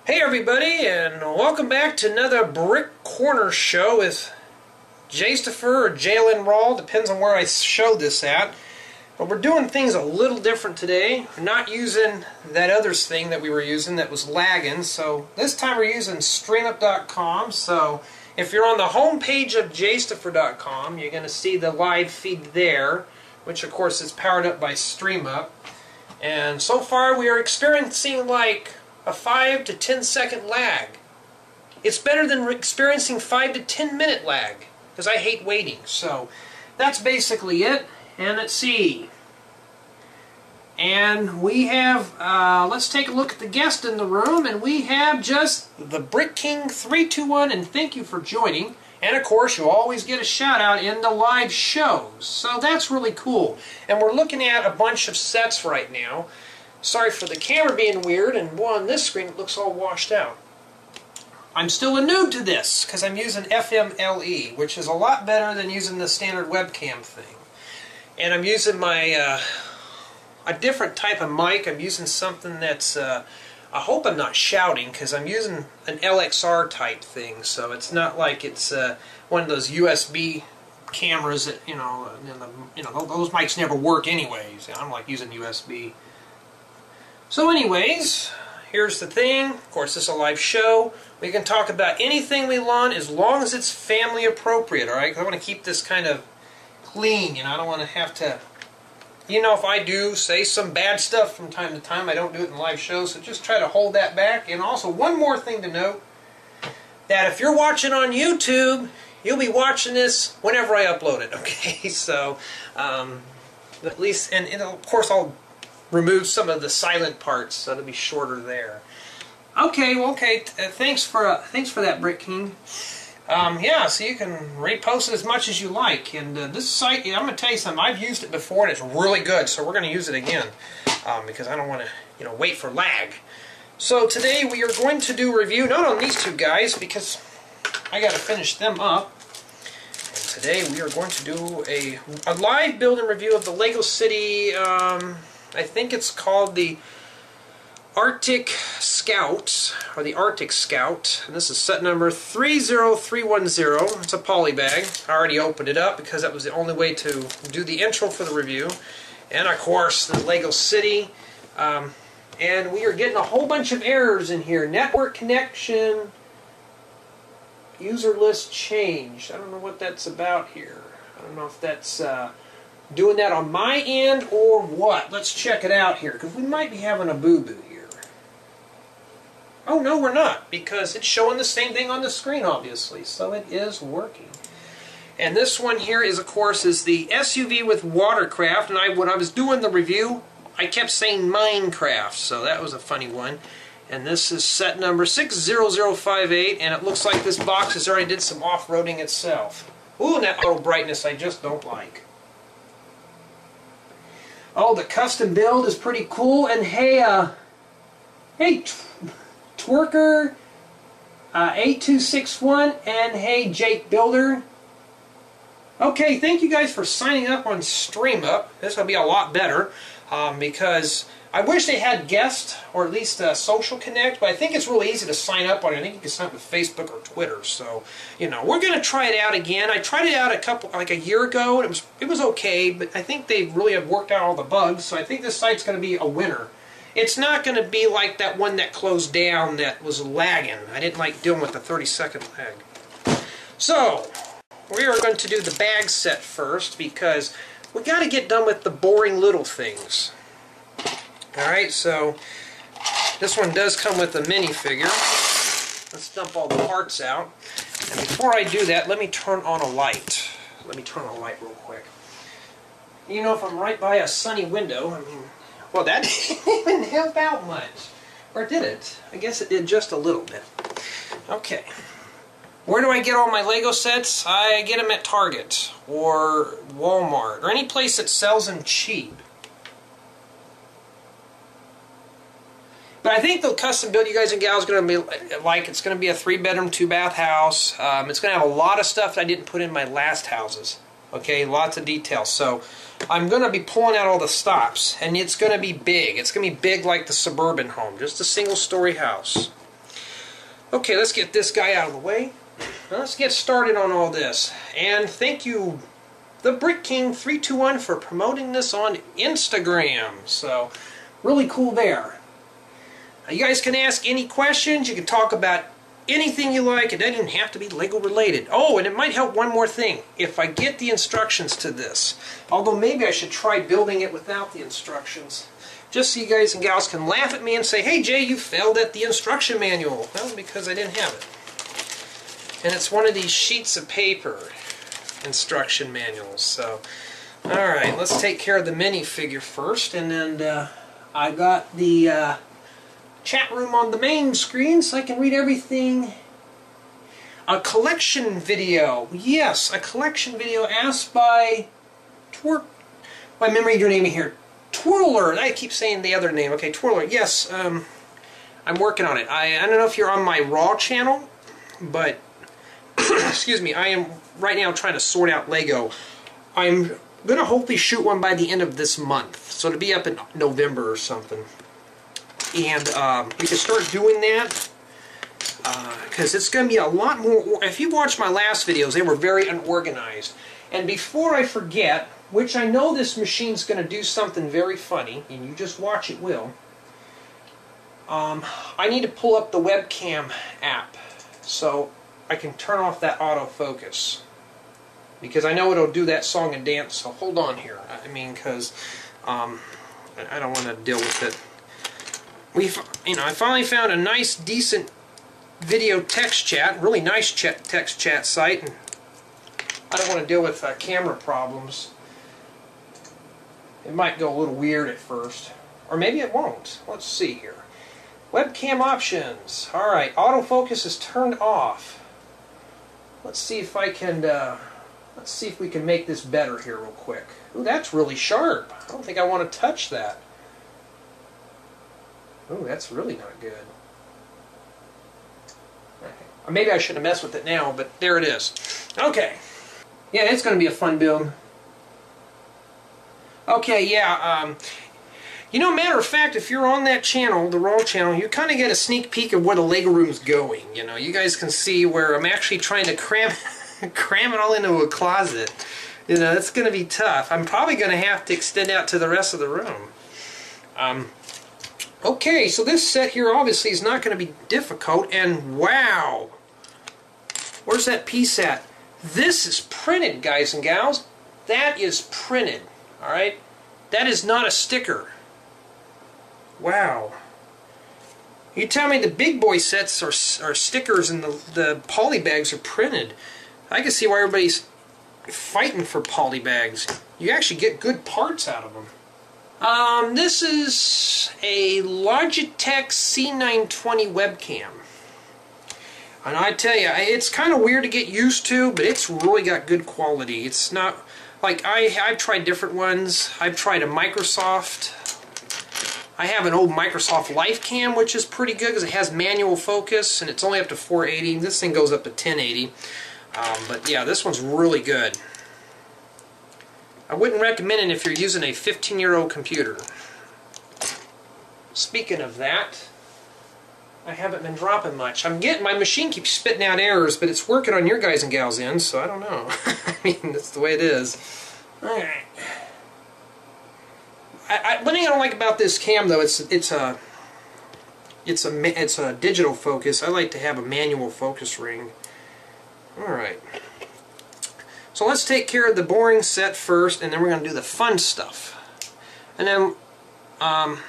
Hey everybody, and welcome back to another Brick Corner show with Jaystifer or Jalen Rawl, depends on where I show this at. But we're doing things a little different today. We're not using that other thing that we were using that was lagging, so this time we're using streamup.com. So if you're on the home page of jaystifer.com, you're going to see the live feed there, which of course is powered up by StreamUp. And so far we are experiencing like a 5 to 10 second lag. It's better than experiencing 5 to 10 minute lag, because I hate waiting. So that's basically it. And let's see. And we have, let's take a look at the guest in the room, and we have just the Brick King 321, and thank you for joining. And of course, you always get a shout out in the live shows. So that's really cool. And we're looking at a bunch of sets right now. Sorry for the camera being weird, and on this screen it looks all washed out. I'm still a noob to this, because I'm using FMLE, which is a lot better than using the standard webcam thing. And I'm using my, a different type of mic. I'm using something that's, I hope I'm not shouting, because I'm using an LXR type thing, so it's not like it's one of those USB cameras that, those mics never work anyways. I'm like using USB. So anyways, here's the thing. Of course, this is a live show. We can talk about anything we want as long as it's family appropriate, alright? I want to keep this kind of clean, I don't want to have to, if I do say some bad stuff from time to time, I don't do it in live shows, so just try to hold that back. And also, one more thing to note, that if you're watching on YouTube, you'll be watching this whenever I upload it, okay? So, at least, and of course I'll remove some of the silent parts, so it'll be shorter there. Okay, well, okay. Thanks for that, Brick King. Yeah, so you can repost it as much as you like. And this site, I'm going to tell you something. I've used it before, and it's really good. So we're going to use it again because I don't want to, wait for lag. So today we are going to do a review not on these two guys because I got to finish them up. And today we are going to do a live build and review of the Lego City. I think it's called the Arctic Scout, or the Arctic Scout, and this is set number 30310. It's a poly bag. I already opened it up because that was the only way to do the intro for the review. And of course, the Lego City. And we are getting a whole bunch of errors in here. Network connection, user list changed. I don't know what that's about here. I don't know if that's doing that on my end or what. Let's check it out here, because we might be having a boo-boo here. Oh, no, we're not, because it's showing the same thing on the screen, obviously, so it is working. And this one here is, of course, is the SUV with watercraft, and when I was doing the review, I kept saying Minecraft, so that was a funny one. And this is set number 60058, and it looks like this box has already did some off-roading itself. Ooh, and that auto brightness I just don't like. Oh, the custom build is pretty cool, and hey, hey, Twerker 8261, and hey, Jake Builder. Okay, thank you guys for signing up on StreamUp. This will be a lot better because I wish they had guest or at least Social Connect, but I think it's really easy to sign up on it. I think you can sign up with Facebook or Twitter. So, we're going to try it out again. I tried it out like a year ago, and it was okay, but I think they really have worked out all the bugs, so I think this site's going to be a winner. It's not going to be like that one that closed down that was lagging. I didn't like dealing with the 30-second lag. So, we are going to do the bag set first because we got to get done with the boring little things. Alright, so this one does come with a minifigure. Let's dump all the parts out. And before I do that, let me turn on a light. Let me turn on a light real quick. If I'm right by a sunny window, well, that didn't even help out much. Or did it? I guess it did just a little bit. Okay. Where do I get all my Lego sets? I get them at Target or Walmart or any place that sells them cheap. But I think the custom build you guys and gals are going to be like, it's going to be a 3-bedroom, 2-bath house. It's going to have a lot of stuff that I didn't put in my last houses. Okay, lots of details. So I'm going to be pulling out all the stops, and it's going to be big. It's going to be big like the suburban home, just a single-story house. Okay, let's get this guy out of the way. Let's get started on all this. And thank you, the Brick King 321, for promoting this on Instagram. So, really cool there. Now, you guys can ask any questions. You can talk about anything you like. It doesn't even have to be Lego related. Oh, and it might help one more thing. If I get the instructions to this, although maybe I should try building it without the instructions, just so you guys and gals can laugh at me and say, hey Jay, you failed at the instruction manual. Well, because I didn't have it. And it's one of these sheets of paper instruction manuals. So, alright, let's take care of the minifigure first. And then I got the chat room on the main screen so I can read everything. A collection video. Yes, a collection video asked by my memory your name here. Twirler. I keep saying the other name. Okay, Twirler. Yes, I'm working on it. I don't know if you're on my Raw channel, but excuse me, I am right now trying to sort out Lego. I'm going to hopefully shoot one by the end of this month, so to be up in November or something. And we can start doing that because it's going to be a lot more. If you watched my last videos, they were very unorganized. And before I forget, which I know this machine's going to do something very funny, and you just watch it will, I need to pull up the webcam app so I can turn off that autofocus. Because I know it'll do that song and dance, so hold on here. I mean, because I don't want to deal with it. I finally found a nice, decent video text chat, really nice text chat site, and I don't want to deal with camera problems. It might go a little weird at first, or maybe it won't. Let's see here. Webcam options. All right, autofocus is turned off. Let's see if I can. Let's see if we can make this better here real quick. Ooh, that's really sharp. I don't think I want to touch that. Ooh, that's really not good. Okay. Or maybe I shouldn't have messed with it now, but there it is. Okay. Yeah, it's going to be a fun build. Okay, yeah. Matter of fact, if you're on that channel, the Raw channel, you kind of get a sneak peek of where the Lego room's going. You guys can see where I'm actually trying to cram it all into a closet. It's going to be tough. I'm probably going to have to extend out to the rest of the room. Okay, so this set here obviously is not going to be difficult, and wow! Where's that piece at? This is printed, guys and gals. That is printed, alright? That is not a sticker. Wow. You tell me the big boy sets are stickers and the poly bags are printed. I can see why everybody's fighting for poly bags. You actually get good parts out of them. This is a Logitech C920 webcam. And I tell you, it's kind of weird to get used to, but it's really got good quality. It's not, like, I've tried different ones. I've tried a Microsoft. I have an old Microsoft LifeCam, which is pretty good because it has manual focus, and it's only up to 480. This thing goes up to 1080. But yeah, this one's really good. I wouldn't recommend it if you're using a 15-year-old computer. Speaking of that, I haven't been dropping much. My machine keeps spitting out errors, but it's working on your guys and gals' end, so I don't know. I mean, that's the way it is. Alright. One thing I don't like about this cam, though, it's a digital focus. I like to have a manual focus ring. Alright. So let's take care of the boring set first, and then we're going to do the fun stuff. And then I'll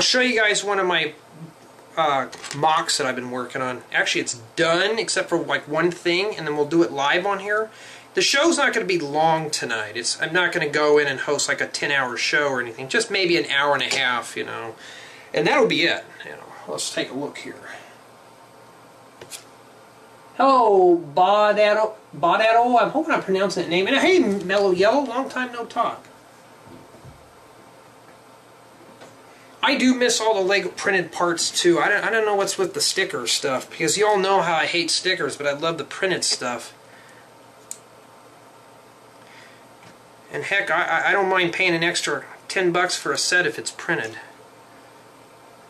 show you guys one of my mocks that I've been working on. Actually, it's done except for like one thing, and then we'll do it live on here. The show's not going to be long tonight. I'm not going to go in and host like a 10-hour show or anything. Just maybe an hour and a half, and that'll be it. Let's take a look here. Hello, Bodado. I'm hoping I'm pronouncing that name. And hey, Mellow Yellow, long time no talk. I do miss all the Lego printed parts too. I don't know what's with the sticker stuff, because you all know how I hate stickers, but I love the printed stuff. And heck, I don't mind paying an extra $10 for a set if it's printed.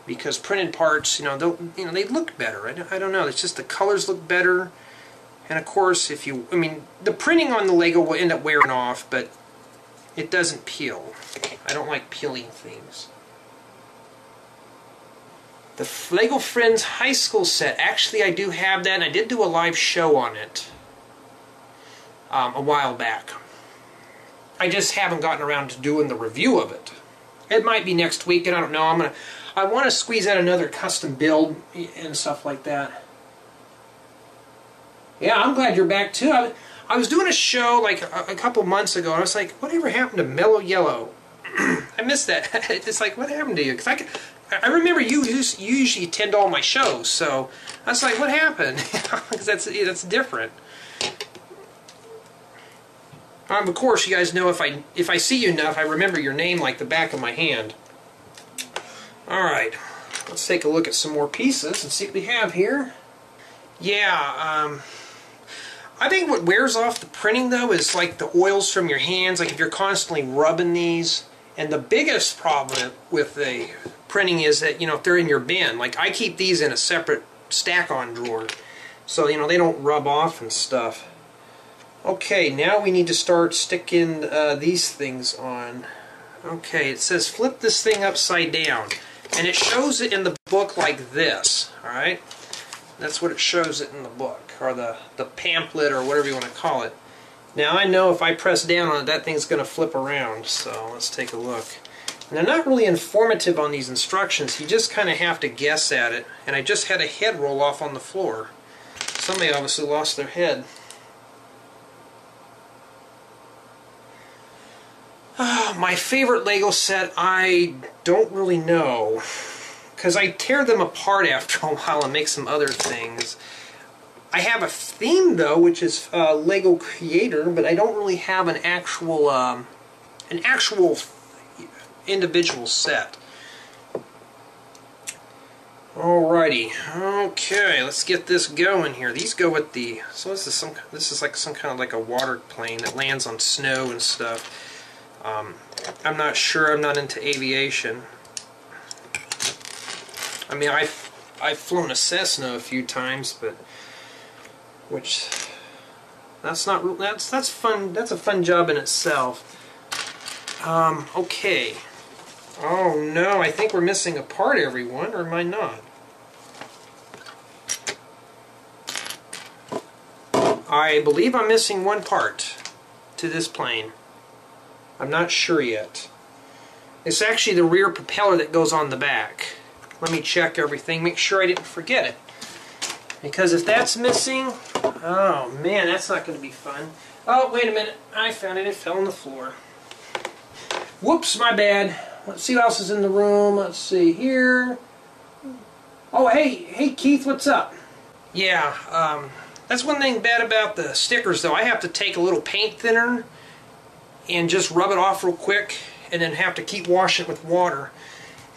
because printed parts, they look better. I don't know. It's just the colors look better, and of course, the printing on the Lego will end up wearing off, but it doesn't peel. I don't like peeling things. The Lego Friends High School set. Actually, I do have that, and I did do a live show on it a while back. I just haven't gotten around to doing the review of it. It might be next week, and I don't know. I want to squeeze out another custom build and stuff like that. Yeah, I'm glad you're back too. I was doing a show like a couple months ago, and I was like, whatever happened to Mellow Yellow? I missed that. It's like, what happened to you? Because I remember you usually attend all my shows, so I was like, what happened? Because that's different. Of course, you guys know if I see you enough, I remember your name like the back of my hand. All right, let's take a look at some more pieces and see what we have here. Yeah, I think what wears off the printing though is like the oils from your hands. Like if you're constantly rubbing these, and the biggest problem with the printing is that if they're in your bin. Like I keep these in a separate stack-on drawer, so they don't rub off and stuff. Okay, now we need to start sticking these things on. Okay, it says flip this thing upside down, and it shows it in the book like this. All right, that's what it shows it in the book, or the pamphlet, or whatever you want to call it. Now I know if I press down on it, that thing's going to flip around. So let's take a look. And they're not really informative on these instructions. You just kind of have to guess at it. And I just had a head roll off on the floor. Somebody obviously lost their head. My favorite Lego set, I don't really know, because I tear them apart after a while and make some other things. I have a theme though, which is Lego Creator, but I don't really have an actual individual set. Alrighty, okay, let's get this going here. These go with the, so this is like some kind of like a water plane that lands on snow and stuff. I'm not sure. I'm not into aviation. I mean, I've flown a Cessna a few times, but that's fun. That's a fun job in itself. Okay. Oh no, I think we're missing a part, everyone, or am I not? I believe I'm missing one part to this plane. I'm not sure yet. It's actually the rear propeller that goes on the back. Let me check everything, make sure I didn't forget it. Because if that's missing, oh man, that's not going to be fun. Oh, wait a minute. I found it. It fell on the floor. Whoops, my bad. Let's see what else is in the room. Let's see here. Oh, hey Keith, what's up? Yeah, that's one thing bad about the stickers, though. I have to take a little paint thinner and just rub it off real quick, and then have to keep washing it with water.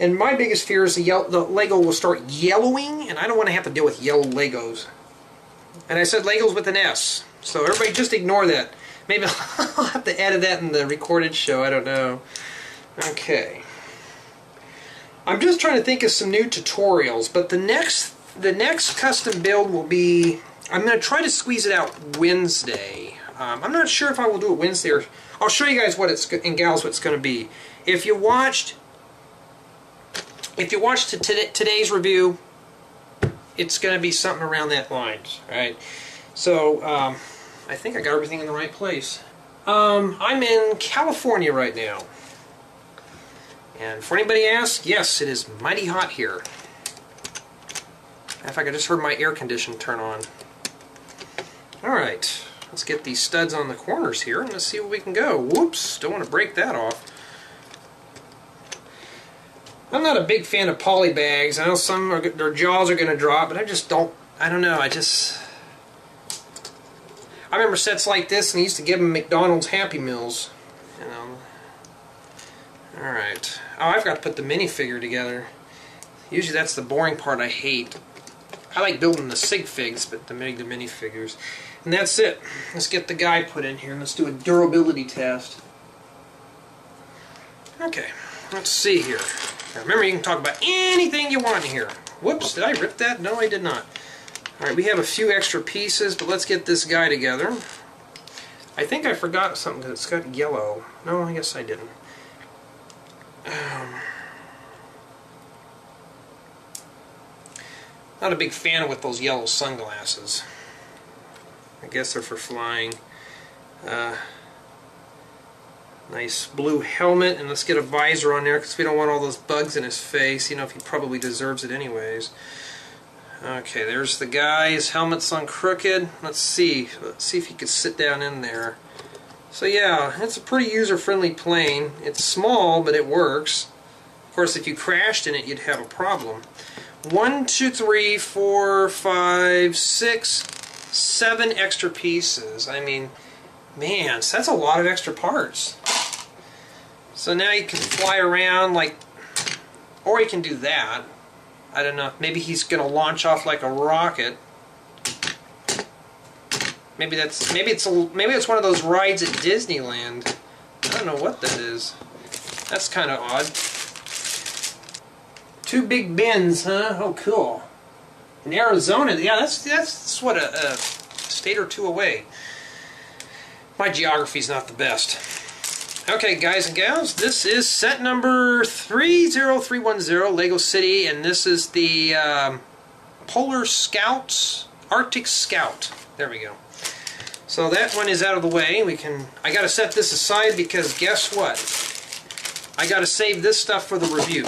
And my biggest fear is the Lego will start yellowing, and I don't want to have to deal with yellow Legos. And I said Legos with an S, so everybody just ignore that. Maybe I'll have to edit that in the recorded show, I don't know. Okay. I'm just trying to think of some new tutorials, but the next custom build will be, I'm going to try to squeeze it out Wednesday. I'm not sure if I will do it Wednesday, or I'll show you guys what it's, and gals, what it's going to be. If you watched today's review, it's going to be something around that lines, right? So I think I got everything in the right place. I'm in California right now, and for anybody asks, yes, it is mighty hot here. In fact, I just heard my air conditioner turn on. All right. Let's get these studs on the corners here and let's see where we can go. Whoops, don't want to break that off. I'm not a big fan of poly bags. I know their jaws are going to drop, but I just don't, I don't know, I remember sets like this, and I used to give them McDonald's Happy Meals. Alright. Oh, I've got to put the minifigure together. Usually that's the boring part I hate. I like building the sig figs, but to make the minifigures. And that's it. Let's get the guy put in here and let's do a durability test. Okay, let's see here. Remember, you can talk about anything you want here. Whoops, did I rip that? No, I did not. Alright, we have a few extra pieces, but let's get this guy together. I think I forgot something because it's got yellow. No, I guess I didn't. Not a big fan with those yellow sunglasses. I guess they're for flying. Nice blue helmet, and let's get a visor on there because we don't want all those bugs in his face, you know, if he probably deserves it anyways. Okay, there's the guy. His helmet's on crooked. Let's see if he could sit down in there. So yeah, it's a pretty user-friendly plane. It's small, but it works. Of course, if you crashed in it, you'd have a problem. 1, 2, 3, 4, 5, 6, 7 extra pieces. I mean, man, so that's a lot of extra parts. So now you can fly around like, or you can do that. I don't know. Maybe he's going to launch off like a rocket. Maybe it's one of those rides at Disneyland. I don't know what that is. That's kind of odd. 2 big bins, huh? Oh, cool. In Arizona, yeah, that's what a state or two away. My geography's not the best. Okay, guys and gals, this is set number 30310, Lego City, and this is the Polar Scouts, Arctic Scout. There we go. So that one is out of the way. I got to set this aside because guess what? I got to save this stuff for the review.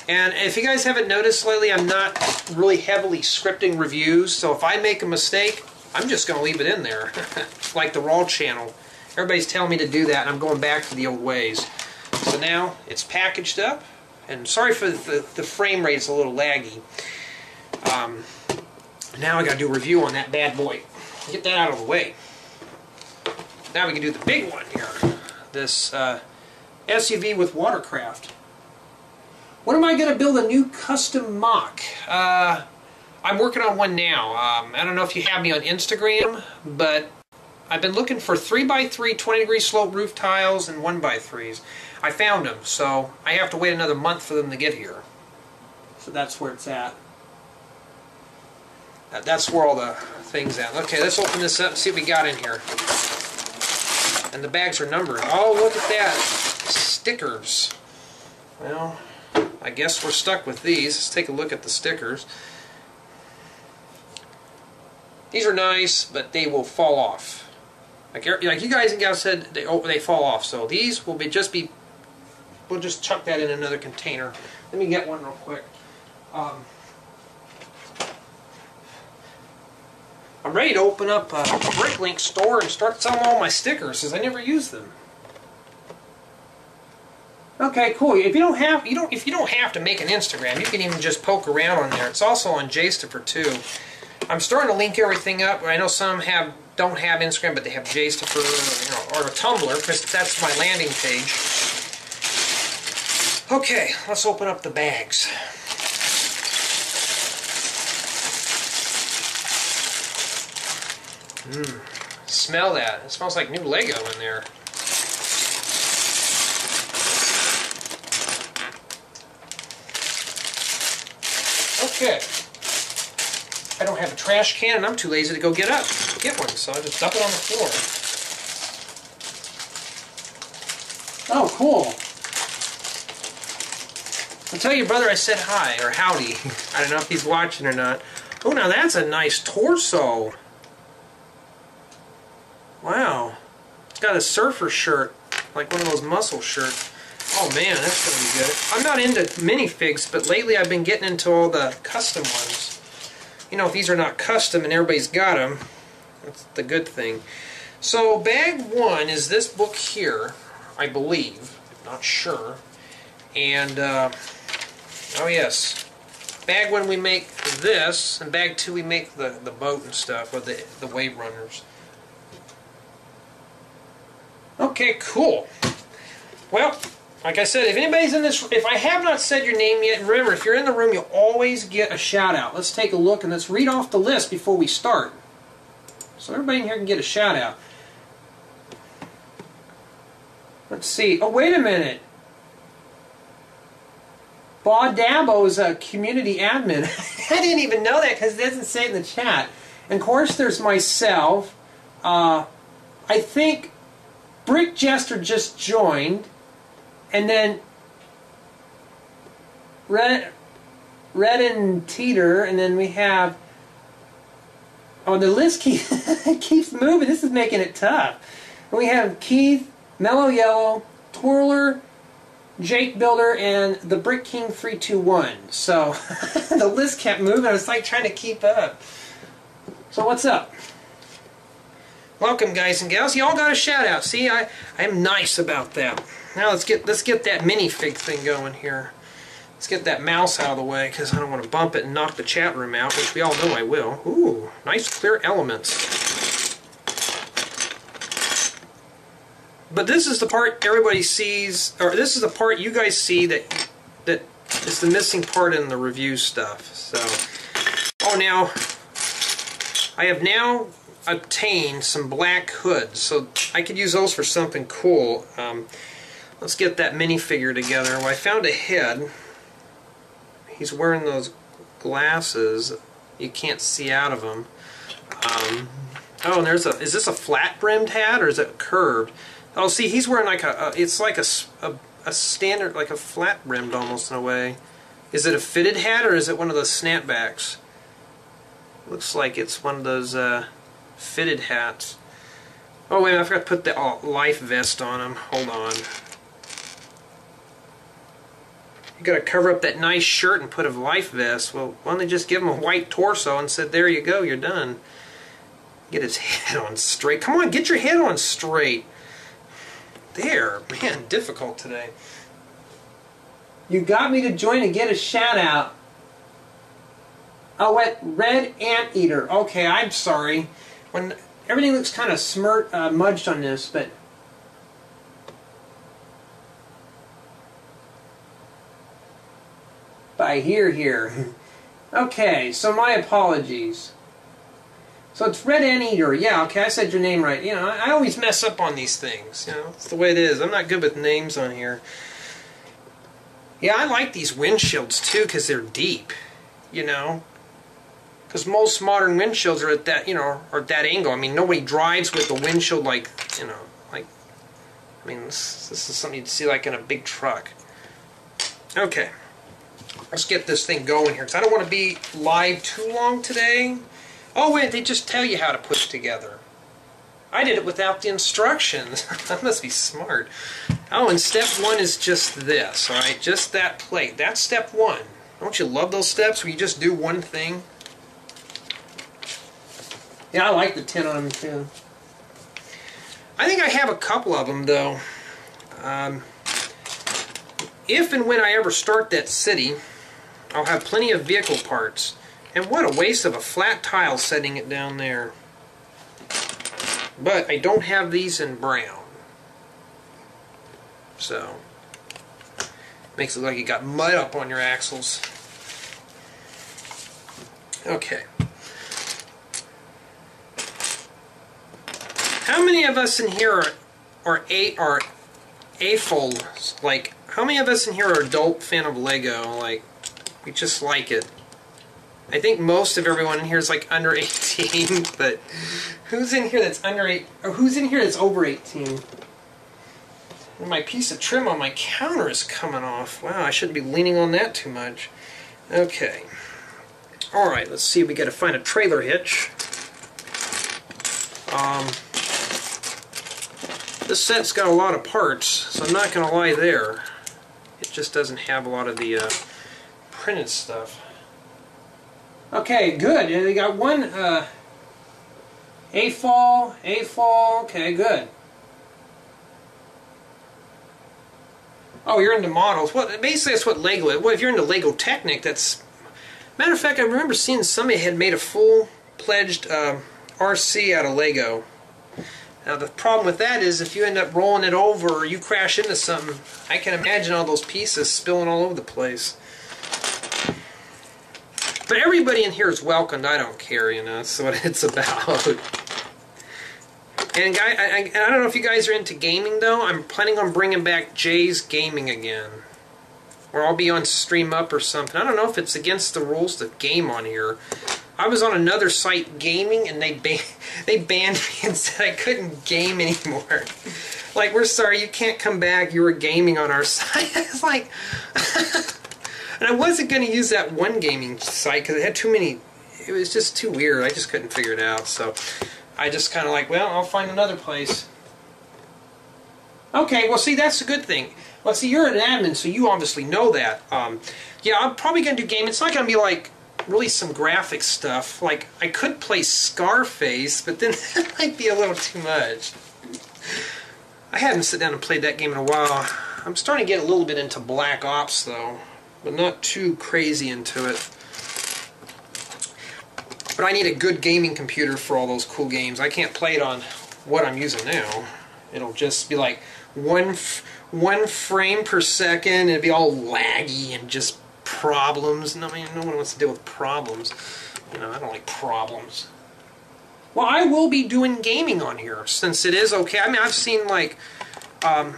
And if you guys haven't noticed lately, I'm not really heavily scripting reviews, so if I make a mistake, I'm just going to leave it in there, like the Raw channel. Everybody's telling me to do that, and I'm going back to the old ways. So now it's packaged up, and sorry for the frame rate, it's a little laggy. Now I got to do a review on that bad boy. Get that out of the way. Now we can do the big one here. This SUV with watercraft. When am I going to build a new custom mock? I'm working on one now. I don't know if you have me on Instagram, but I've been looking for 3x3 20-degree slope roof tiles and 1x3s. I found them, so I have to wait another month for them to get here. So that's where it's at. That's where all the things at. Okay, let's open this up and see what we got in here. And the bags are numbered. Oh, look at that. Stickers. Well, I guess we're stuck with these. Let's take a look at the stickers. These are nice, but they will fall off. Like you guys and gals said, they fall off. So these will we'll just chuck that in another container. Let me get one real quick. I'm ready to open up a Bricklink store and start selling all my stickers, because I never use them. Okay, cool. If you don't have to make an Instagram, you can even just poke around on there. It's also on Jaystifer too. I'm starting to link everything up. I know some don't have Instagram, but they have Jaystifer, or a Tumblr, because that's my landing page. Okay, let's open up the bags. Smell that. It smells like new Lego in there. Okay. I don't have a trash can and I'm too lazy to go get one, so I just dump it on the floor. Oh, cool. I'll tell your brother I said hi, or howdy. I don't know if he's watching or not. Oh, now that's a nice torso. Wow. It's got a surfer shirt, like one of those muscle shirts. Oh man, that's going to be good. I'm not into minifigs, but lately I've been getting into all the custom ones. You know, if these are not custom and everybody's got them, that's the good thing. So bag one is this book here, I believe. Not sure. And, oh yes. Bag one we make this, and bag two we make the boat and stuff, or the wave runners. Okay, cool. Well, like I said, if anybody's in this, if I have not said your name yet, remember, if you're in the room, you'll always get a shout out. Let's take a look and let's read off the list before we start. So everybody in here can get a shout out. Let's see. Oh, wait a minute. Bob Dabo's a community admin. I didn't even know that because it doesn't say it in the chat. And of course, there's myself. I think Brick Jester just joined, and then Red and Teeter, and then we have. Oh, the list keeps moving. This is making it tough. And we have Keith, Mellow Yellow, Twirler, Jake Builder, and the Brick King 321. So the list kept moving. I was like trying to keep up. So what's up? Welcome, guys and gals. You all got a shout out. See, I'm nice about that. Now let's get that minifig thing going here. Let's get that mouse out of the way because I don't want to bump it and knock the chat room out, which we all know I will. Ooh, nice clear elements. But this is the part everybody sees, or this is the part you guys see that is the missing part in the review stuff. So, oh, now I have now obtained some black hoods, so I could use those for something cool. Let's get that minifigure together. Well, I found a head. He's wearing those glasses. You can't see out of them. Oh, and there's is this a flat-brimmed hat or is it curved? Oh, see, he's wearing like it's like a standard, like a flat-brimmed almost in a way. Is it a fitted hat or is it one of those snapbacks? Looks like it's one of those fitted hats. Oh, wait, I forgot to put the life vest on him. Hold on. You gotta cover up that nice shirt and put a life vest. Well, why don't they just give him a white torso and said, there you go, you're done. Get his head on straight. Come on, get your head on straight. There, man, difficult today. You got me to join and get a shout out. Oh, wait, Red Anteater. Okay, I'm sorry. When everything looks kind of smudged on this, but by here. Okay, so my apologies. So it's Red Anteater. Yeah, okay, I said your name right. You know, I always mess up on these things. You know, it's the way it is. I'm not good with names on here. Yeah, I like these windshields too because they're deep. You know, because most modern windshields are at that, you know, are at that angle. I mean, nobody drives with a windshield like, you know, like. I mean, this is something you'd see like in a big truck. Okay. Let's get this thing going here, because I don't want to be live too long today. Oh, wait, they just tell you how to put it together. I did it without the instructions. That must be smart. Oh, and step one is just this, all right? Just that plate. That's step one. Don't you love those steps where you just do one thing? Yeah, I like the 10 on them, too. I think I have a couple of them, though. If and when I ever start that city, I'll have plenty of vehicle parts. And what a waste of a flat tile setting it down there. But I don't have these in brown. So, makes it look like you got mud up on your axles. Okay. How many of us in here are AFOL, like, how many of us in here are adult fan of Lego? Like, we just like it. I think most of everyone in here is like under 18, but who's in here that's under 8, or who's in here that's over 18? And my piece of trim on my counter is coming off. Wow, I shouldn't be leaning on that too much. Okay. Alright, let's see if we gotta find a trailer hitch. This set's got a lot of parts, so I'm not gonna lie there. It just doesn't have a lot of the printed stuff. Okay, good. They got one AFOL, okay, good. Oh, you're into models. Well, basically that's what Lego is. Well, if you're into Lego Technic, that's... Matter of fact, I remember seeing somebody had made a full-pledged RC out of Lego. Now, the problem with that is if you end up rolling it over or you crash into something, I can imagine all those pieces spilling all over the place. But everybody in here is welcomed. I don't care, you know. That's what it's about. And I don't know if you guys are into gaming, though. I'm planning on bringing back Jay's Gaming again. or I'll be on Stream Up or something. I don't know if it's against the rules to game on here. I was on another site gaming, and they banned me and said I couldn't game anymore. Like, we're sorry, you can't come back. You were gaming on our site. It's like, and I wasn't going to use that one gaming site because it had too many. It was just too weird. I just couldn't figure it out. So I just kind of like, well, I'll find another place. Okay, well, see, that's a good thing. Well, see, you're an admin, so you obviously know that. Yeah, I'm probably going to do game. It's not going to be like really some graphic stuff. Like, I could play Scarface, but then that might be a little too much. I haven't sit down and played that game in a while. I'm starting to get a little bit into Black Ops, though, but not too crazy into it. But I need a good gaming computer for all those cool games. I can't play it on what I'm using now. It'll just be like one frame per second. It'll be all laggy and just problems. No, I mean, no one wants to deal with problems. You know, I don't like problems. Well, I will be doing gaming on here since it is okay. I mean, I've seen like, I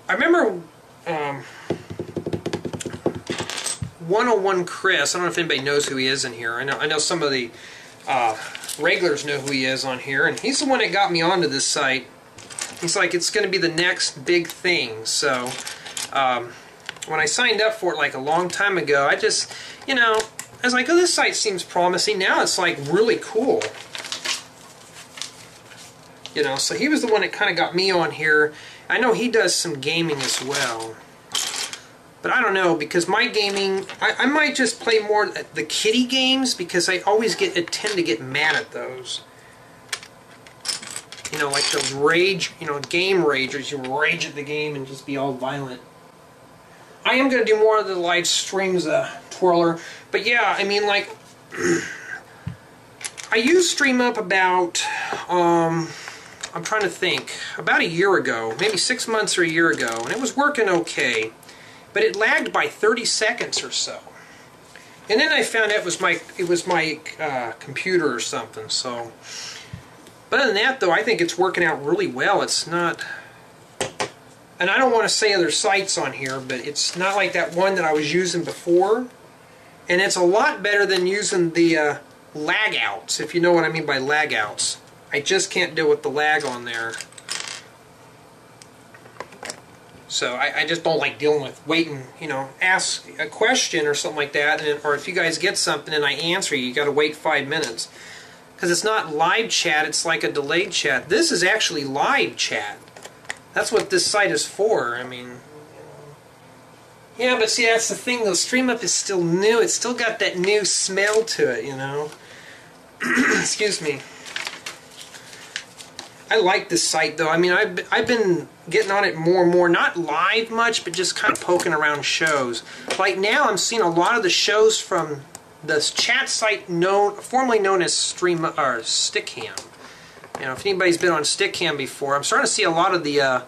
remember 101 Chris. I don't know if anybody knows who he is in here. I know some of the regulars know who he is on here, and he's the one that got me onto this site. He's like, it's going to be the next big thing. So when I signed up for it like a long time ago, I just, you know, I was like, oh, this site seems promising. Now it's like really cool. You know, so he was the one that kind of got me on here. I know he does some gaming as well. But I don't know, because my gaming, I might just play more the kiddie games, because I always tend to get mad at those. You know, like those rage, you know, game ragers. You rage at the game and just be all violent. I am going to do more of the live streams, Twirler. But yeah, I mean, like, I used Stream Up about, I'm trying to think, about a year ago, maybe 6 months or a year ago, and it was working okay. But it lagged by 30 seconds or so. And then I found out it was my computer or something, so... But other than that, though, I think it's working out really well. It's not... And I don't want to say other sites on here, but it's not like that one that I was using before. And it's a lot better than using the lag outs, if you know what I mean by lag outs. I just can't deal with the lag on there. So I just don't like dealing with waiting, you know, ask a question or something like that, and, or if you guys get something and I answer you, you got to wait 5 minutes. Because it's not live chat, it's like a delayed chat. This is actually live chat. That's what this site is for. I mean, yeah, but see, that's the thing, though. Stream Up is still new. It's still got that new smell to it, you know. Excuse me. I like this site, though. I mean, I've been getting on it more and more. Not live much, but just kind of poking around shows. Like now, I'm seeing a lot of the shows from the chat site formerly known as Stickcam. You know, if anybody's been on Stickcam before, I'm starting to see a lot of the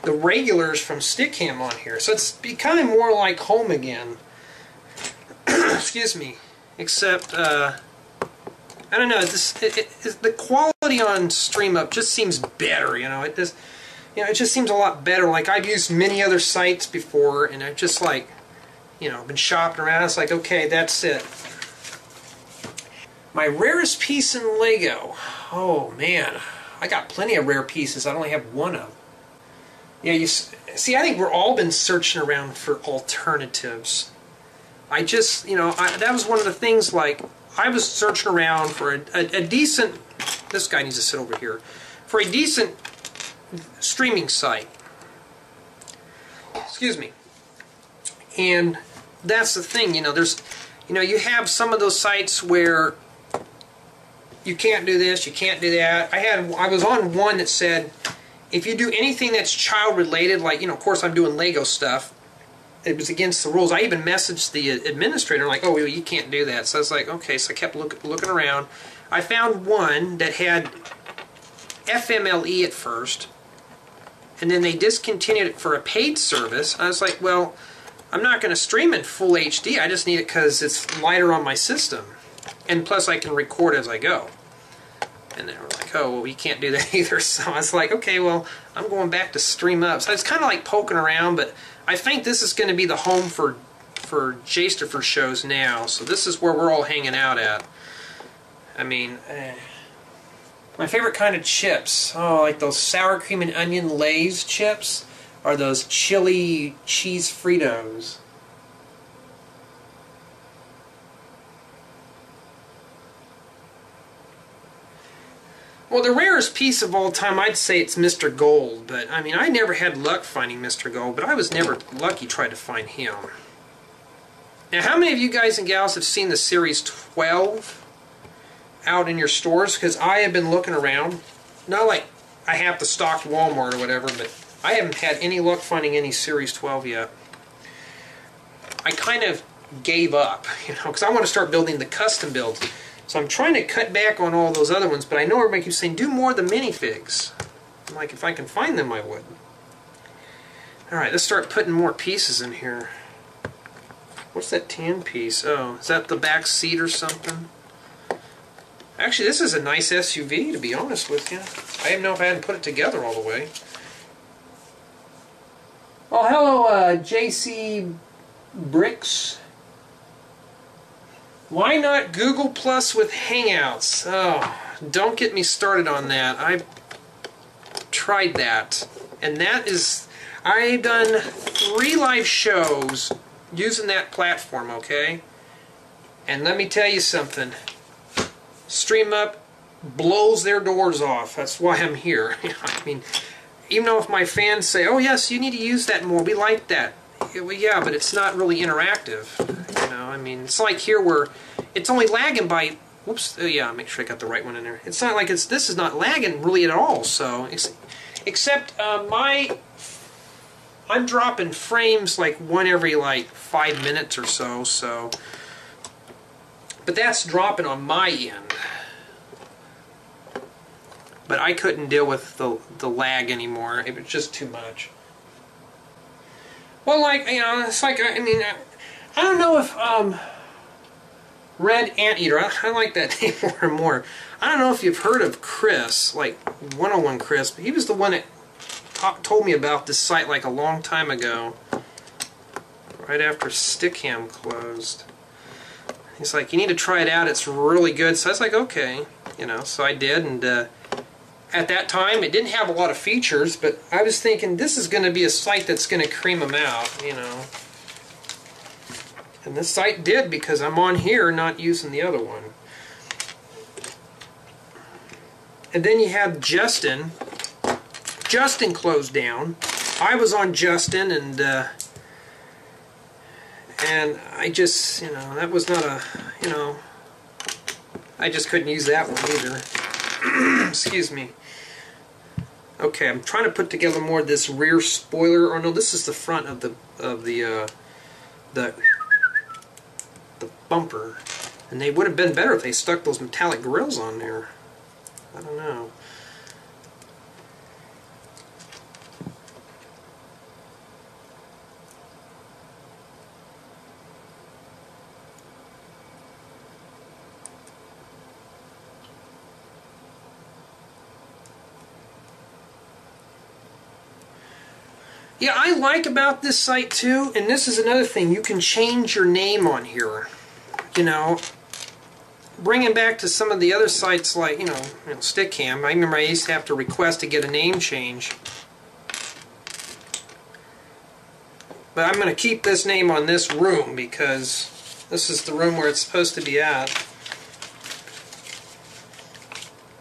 regulars from Stickcam on here. So it's becoming more like home again. Excuse me. Except, I don't know. The quality on Stream Up just seems better. You know, it just seems a lot better. Like I've used many other sites before, and I've just like, you know, been shopping around. It's like, okay, that's it. My rarest piece in Lego. Oh man, I got plenty of rare pieces. I only have one of them. Yeah, you see, I think we're all been searching around for alternatives. I just, you know, that was one of the things. Like I was searching around for a decent. This guy needs to sit over here. For a decent streaming site. Excuse me. And that's the thing, you know, you have some of those sites where you can't do this, you can't do that. I was on one that said, if you do anything that's child related, like, you know, of course I'm doing Lego stuff, it was against the rules. I even messaged the administrator, like, oh, well, you can't do that. So I was like, okay, so I kept looking around. I found one that had FMLE at first, and then they discontinued it for a paid service. I was like, well, I'm not going to stream in full HD. I just need it because it's lighter on my system. And plus I can record as I go. And they were like, like, oh, well, you can't do that either. So I was like, okay, well, I'm going back to stream up. So it's kind of like poking around, but I think this is going to be the home for Jasterford shows now. So this is where we're all hanging out at. I mean, my favorite kind of chips. Oh, like those sour cream and onion Lay's chips, or those chili cheese Fritos. Well, the rarest piece of all time, I'd say it's Mr. Gold, but I mean, I never had luck finding Mr. Gold, but I was never lucky trying to find him. Now, how many of you guys and gals have seen the Series 12 out in your stores? Because I have been looking around. Not like I have to stock Walmart or whatever, but I haven't had any luck finding any Series 12 yet. I kind of gave up, you know, because I want to start building the custom builds. So I'm trying to cut back on all those other ones, but I know everybody keeps saying, do more of the minifigs. I'm like, if I can find them, I would. Alright, let's start putting more pieces in here. What's that tan piece? Oh, is that the back seat or something? Actually, this is a nice SUV, to be honest with you. I didn't know if I hadn't put it together all the way. Well, hello, JC Bricks. Why not Google Plus with Hangouts? Oh, don't get me started on that. I've tried that. And that is... I've done 3 live shows using that platform, okay? And let me tell you something. StreamUp blows their doors off. That's why I'm here. I mean, even though if my fans say, oh yes, you need to use that more, we like that. Well, yeah, but it's not really interactive. You know, I mean, it's like here where it's only lagging by, whoops, oh yeah, make sure I got the right one in there. It's not like this is not lagging really at all, so, except I'm dropping frames like one every like 5 minutes or so, but that's dropping on my end. But I couldn't deal with the lag anymore. It was just too much. Well, like, you know, it's like, I mean, I don't know if, Red Anteater, I like that name more and more. I don't know if you've heard of Chris, like 101 Chris, but he was the one that told me about this site like a long time ago, right after Stickham closed. He's like, you need to try it out, it's really good. So I was like, okay, you know, so I did, and at that time, it didn't have a lot of features, but I was thinking this is going to be a site that's going to cream them out, you know. And this site did, because I'm on here, not using the other one. And then you have Justin. Justin closed down. I was on Justin, and I just, you know, that was not a, you know, I just couldn't use that one either. Excuse me. Okay, I'm trying to put together more of this rear spoiler. Or no, this is the front of the bumper. And they would have been better if they stuck those metallic grills on there. I don't know. Yeah, I like about this site too, and this is another thing, you can change your name on here. You know, bringing back to some of the other sites like, you know Stickham, I remember I used to have to request to get a name change. But I'm going to keep this name on this room because this is the room where it's supposed to be at.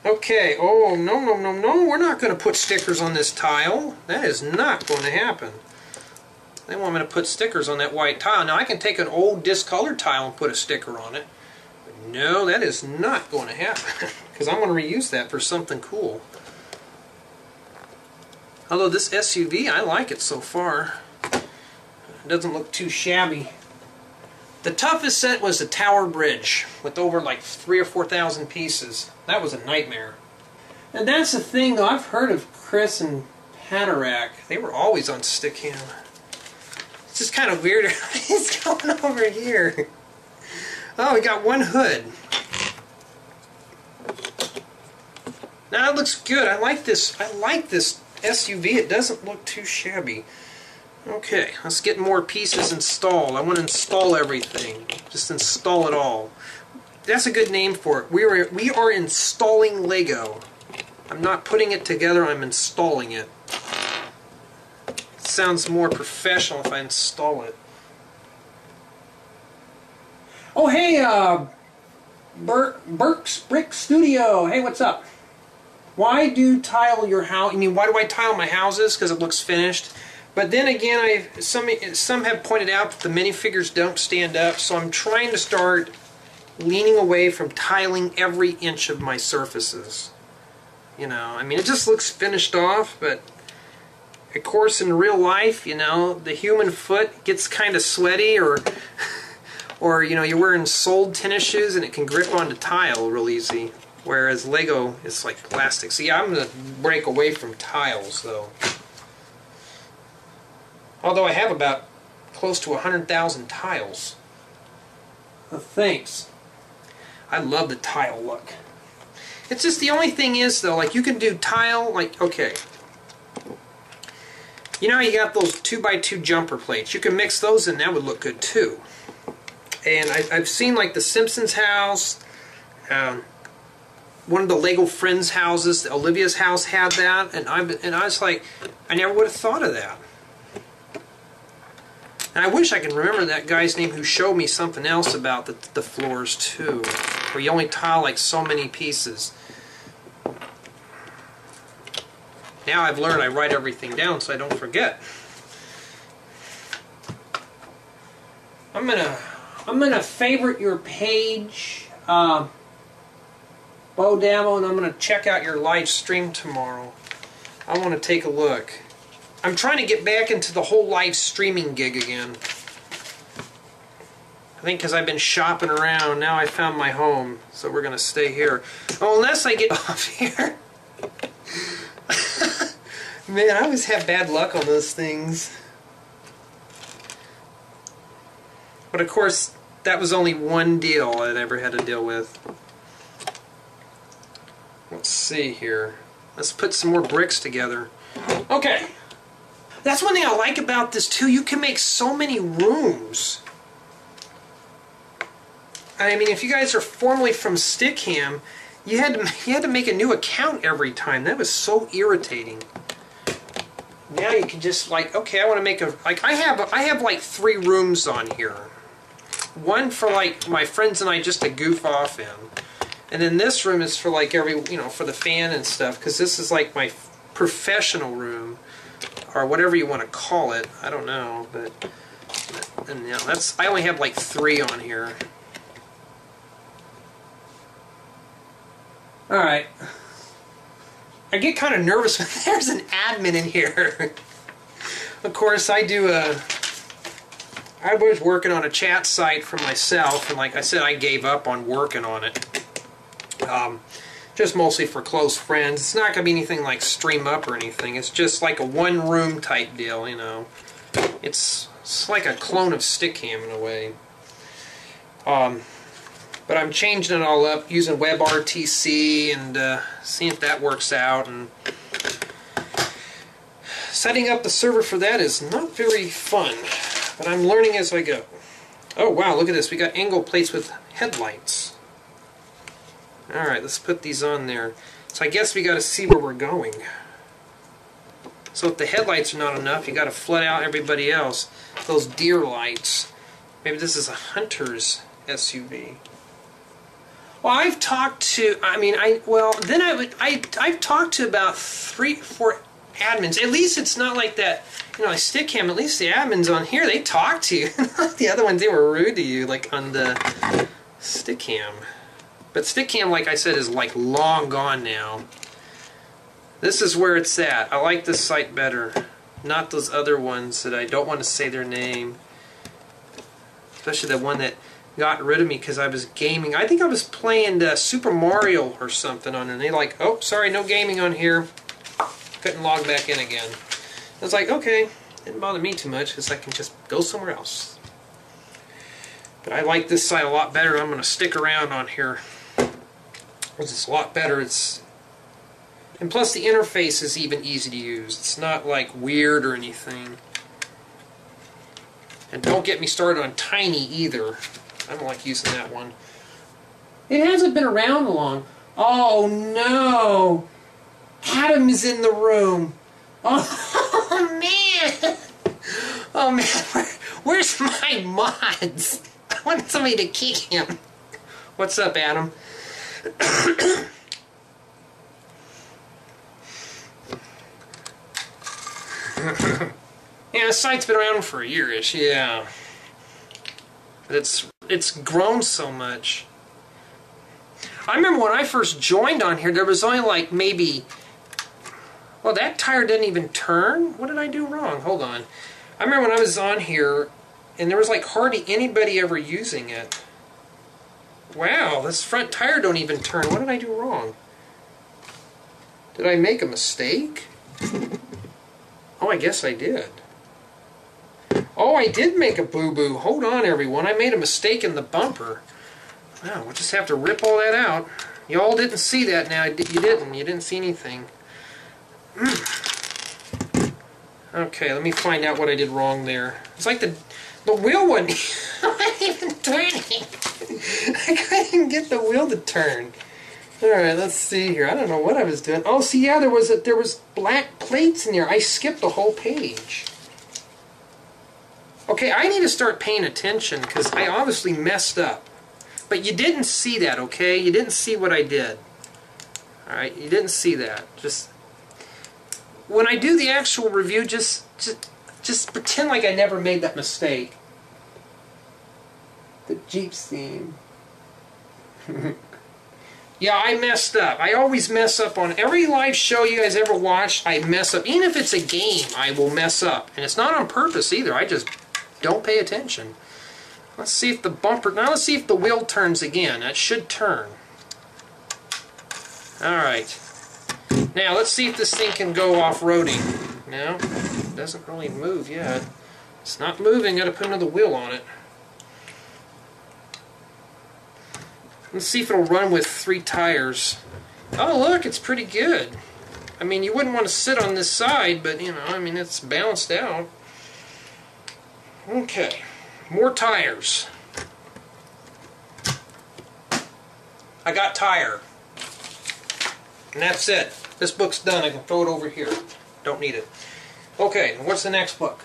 Okay, oh, no, no, no, no, we're not going to put stickers on this tile. That is not going to happen. They want me to put stickers on that white tile. Now, I can take an old discolored tile and put a sticker on it. But no, that is not going to happen. Because I'm going to reuse that for something cool. Although this SUV, I like it so far. It doesn't look too shabby. The toughest set was the Tower Bridge, with over like 3,000 or 4,000 pieces. That was a nightmare. And that's the thing, though. I've heard of Chris and Patterack. They were always on Stickham. It's just kind of weird. What's going over here? Oh, we got one hood. Now it looks good. I like this SUV. It doesn't look too shabby. Okay, let's get more pieces installed. I want to install everything. Just install it all. That's a good name for it. We are installing Lego. I'm not putting it together, I'm installing it. It sounds more professional if I install it. Oh hey, Burke's Brick Studio. Hey, what's up? Why do tile your house? I mean, why do I tile my houses? Because it looks finished. But then again, some have pointed out that the minifigures don't stand up, so I'm trying to start leaning away from tiling every inch of my surfaces. You know, I mean, it just looks finished off, but of course in real life, you know, the human foot gets kind of sweaty, or you know, you're wearing soled tennis shoes and it can grip onto tile real easy. Whereas Lego is like plastic. So yeah, I'm going to break away from tiles though. Although I have about close to 100,000 tiles. Thanks. I love the tile look. It's just the only thing is though, like you can do tile, like, okay. You know how you got those 2x2 jumper plates? You can mix those in, that would look good too. And I've seen like the Simpsons house, one of the Lego Friends houses, Olivia's house had that, and I was like, I never would have thought of that. And I wish I could remember that guy's name who showed me something else about the floors too, where you only tile like so many pieces. Now I've learned I write everything down so I don't forget. I'm gonna favorite your page, Bo Damo, and I'm gonna check out your live stream tomorrow. I want to take a look. I'm trying to get back into the whole live streaming gig again. I think because I've been shopping around, now I found my home, so we're going to stay here. Oh, unless I get off here. Man, I always have bad luck on those things. But of course, that was only one deal I'd ever had to deal with. Let's see here. Let's put some more bricks together. Okay. That's one thing I like about this too. You can make so many rooms. I mean, if you guys are formerly from Stickam, you had to make a new account every time. That was so irritating. Now you can just like, okay, I want to make a I have like 3 rooms on here. One for like my friends and I just to goof off in, and then this room is for like for the fan and stuff, because this is like my professional room. Or whatever you want to call it, I don't know, but and you know, I only have like 3 on here. All right, I get kind of nervous when there's an admin in here. Of course, I was working on a chat site for myself, and like I said, I gave up on working on it. Just mostly for close friends. It's not going to be anything like stream up or anything. It's just like a one-room type deal, you know. It's like a clone of Stickam in a way. But I'm changing it all up using WebRTC and seeing if that works out. And setting up the server for that is not very fun, but I'm learning as I go. Oh wow, look at this. We got angle plates with headlights. Alright, let's put these on there. So I guess we got to see where we're going. So if the headlights are not enough, you got to flood out everybody else. Those deer lights. Maybe this is a hunter's SUV. Well, I've talked to, I've talked to about 3 or 4 admins. At least it's not like that, you know, like Stickam, at least the admins on here, they talk to you. The other ones, they were rude to you, like on the Stickam. But Stickam, like I said, is like long gone now. This is where it's at. I like this site better. Not those other ones that I don't want to say their name. Especially the one that got rid of me because I was gaming. I think I was playing Super Mario or something on it. And they like, oh, sorry, no gaming on here. Couldn't log back in again. I was like, okay. Didn't bother me too much because I can just go somewhere else. But I like this site a lot better. I'm going to stick around on here. It's a lot better. It's And plus the interface is even easy to use. It's not like weird or anything. And don't get me started on Tiny either. I don't like using that one. It hasn't been around long. Oh no! Adam is in the room. Oh man! Oh man, where's my mods? I want somebody to kick him. What's up, Adam? Yeah, the site's been around for a year-ish, yeah. But it's grown so much. I remember when I first joined on here, there was only like maybe... Well, that tire didn't even turn? What did I do wrong? Hold on. I remember when I was on here, and there was like hardly anybody ever using it. Wow, this front tire don't even turn. What did I do wrong? Did I make a mistake? Oh, I guess I did. Oh, I did make a boo-boo. Hold on, everyone. I made a mistake in the bumper. Wow, we'll just have to rip all that out. Y'all didn't see that now. You didn't. You didn't see anything. Okay, let me find out what I did wrong there. It's like the wheel wasn't even turning. I couldn't even get the wheel to turn. Alright, let's see here. I don't know what I was doing. Oh, see, yeah, there was black plates in there. I skipped the whole page. Okay, I need to start paying attention because I obviously messed up. But you didn't see that, okay? You didn't see what I did. Alright, you didn't see that. Just when I do the actual review, just pretend like I never made that mistake. The Jeep theme. Yeah, I messed up. I always mess up on every live show you guys ever watched. I mess up. Even if it's a game, I will mess up. And it's not on purpose either. I just don't pay attention. Let's see if the bumper... Now let's see if the wheel turns again. That should turn. Alright. Now let's see if this thing can go off-roading. No, it doesn't really move yet. It's not moving. Got to put another wheel on it. Let's see if it'll run with 3 tires. Oh, look, it's pretty good. I mean, you wouldn't want to sit on this side, but, you know, I mean, it's balanced out. Okay, more tires. I got tire. And that's it. This book's done. I can throw it over here. Don't need it. Okay, what's the next book?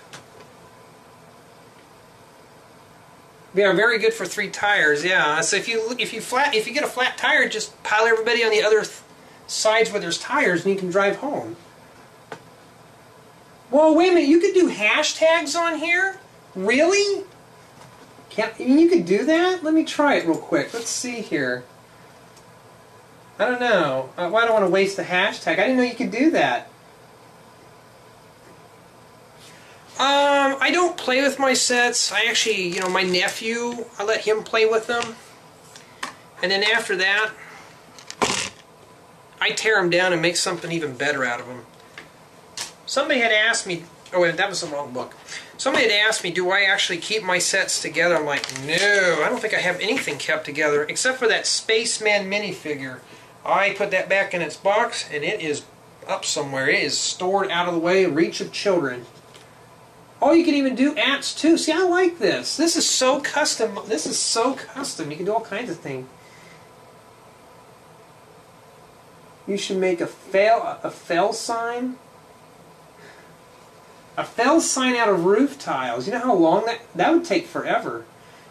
Yeah, very good for 3 tires. Yeah, so if you get a flat tire, just pile everybody on the other sides where there's tires, and you can drive home. Whoa, wait a minute! You could do hashtags on here? Really? You could do that? Let me try it real quick. Let's see here. I don't know. I don't want to waste the hashtag. I didn't know you could do that. I don't play with my sets. I actually, you know, my nephew, I let him play with them. And then after that, I tear them down and make something even better out of them. Somebody had asked me, oh wait, that was the wrong book. Somebody had asked me, do I actually keep my sets together? I'm like, no, I don't think I have anything kept together except for that Spaceman minifigure. I put that back in its box and it is up somewhere. It is stored out of the way, reach of children. Oh, you can even do apps too. See, I like this. This is so custom. This is so custom. You can do all kinds of things. You should make a fail sign. A fail sign out of roof tiles. You know how long that would take forever.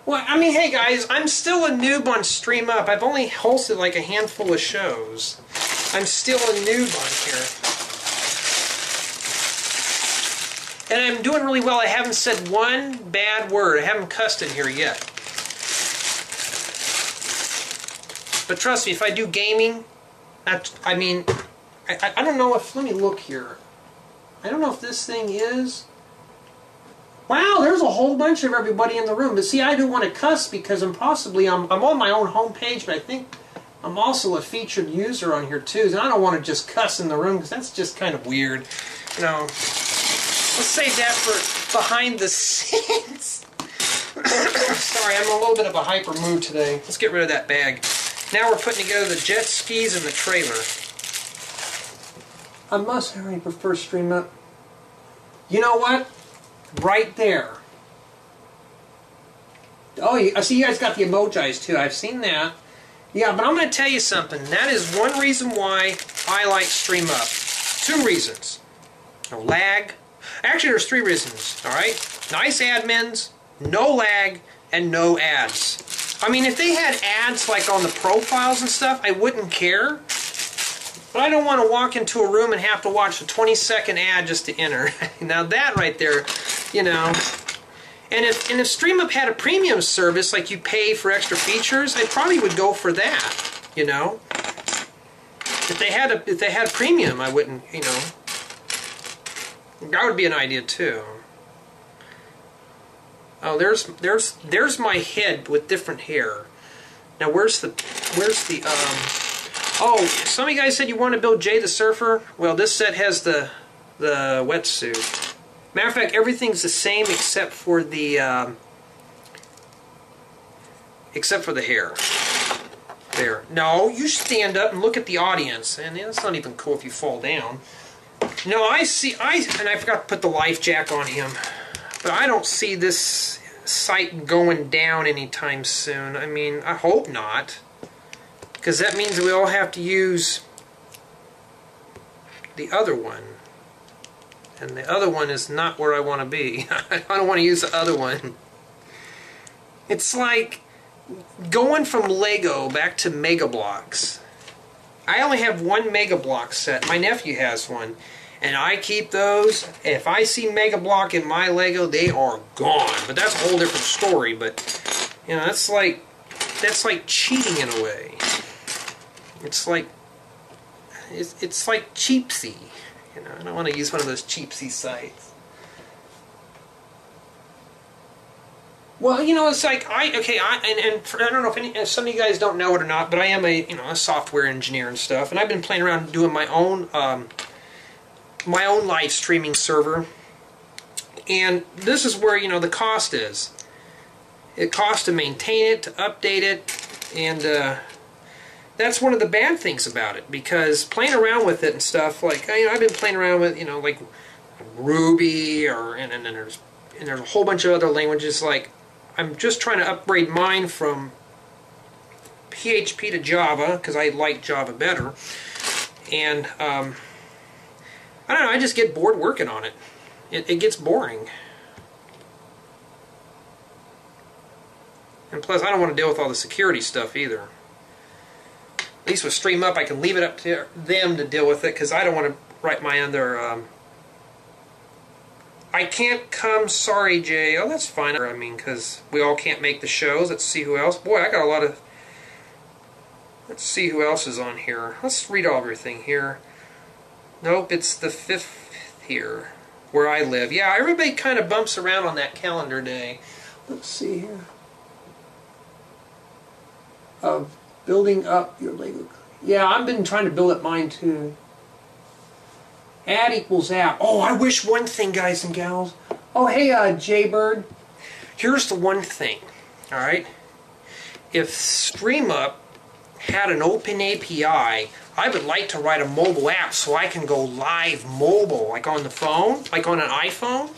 Well, I mean, hey guys, I'm still a noob on Stream Up. I've only hosted like a handful of shows. I'm still a noob on here. And I'm doing really well. I haven't said one bad word. I haven't cussed in here yet. But trust me, if I do gaming, I don't know if... Let me look here. I don't know if this thing is... Wow, there's a whole bunch of everybody in the room. But see, I do want to cuss because I'm on my own homepage, but I think I'm also a featured user on here too. And I don't want to just cuss in the room because that's just kind of weird. You know... Let's save that for behind the scenes. Sorry, I'm in a little bit of a hyper mood today. Let's get rid of that bag. Now we're putting together the jet skis and the trailer. I must really prefer Stream Up. You know what? Right there. Oh, I see you guys got the emojis too. I've seen that. Yeah, but I'm going to tell you something. That is one reason why I like Stream Up. 2 reasons. No lag. Actually, there's 3 reasons. All right? Nice admins, no lag, and no ads. I mean, if they had ads like on the profiles and stuff, I wouldn't care. But I don't want to walk into a room and have to watch a 20-second ad just to enter. Now that right there, you know. And if StreamUp had a premium service, like you pay for extra features, I probably would go for that. You know. If they had a premium, I wouldn't. You know. That would be an idea too. Oh, there's my head with different hair. Now where's the oh, some of you guys said you want to build Jay the Surfer. Well, this set has the wetsuit. Matter of fact, everything's the same except for the hair. There. No, you stand up and look at the audience, and it's not even cool if you fall down. No, and I forgot to put the life jack on him. But I don't see this site going down anytime soon. I mean, I hope not. Because that means we all have to use the other one. And the other one is not where I want to be. I don't want to use the other one. It's like going from Lego back to Mega Bloks. I only have 1 Mega Block set. My nephew has one. And I keep those. If I see Mega Block in my Lego, they are gone. But that's a whole different story. But you know, that's like cheating in a way. It's like cheapsy. You know, I don't want to use one of those cheapsy sites. Well, you know, it's like I don't know if some of you guys don't know it or not, but I am a software engineer and stuff, and I've been playing around doing my own live streaming server, and this is where the cost is. It costs to maintain it, to update it, and that's one of the bad things about it, because playing around with it and stuff, like I've been playing around with like Ruby and there's a whole bunch of other languages. Like I'm just trying to upgrade mine from PHP to Java because I like Java better, and I don't know, I just get bored working on it. It gets boring. And plus, I don't want to deal with all the security stuff either. At least with Stream Up, I can leave it up to them to deal with it, because I don't want to write my other... I can't come, sorry, Jay. Oh, that's fine. I mean, because we all can't make the shows. Let's see who else. Boy, I got a lot of... Let's see who else is on here. Let's read all everything here. Nope, it's the 5th here, where I live. Yeah, everybody kind of bumps around on that calendar day. Let's see here. Building up your Lego. Yeah, I've been trying to build up mine too. Add equals app. Oh, I wish one thing, guys and gals. Oh, hey, Jaybird. Here's the one thing, alright? If StreamUp had an open API, I would like to write a mobile app so I can go live mobile, like on the phone, like on an iPhone.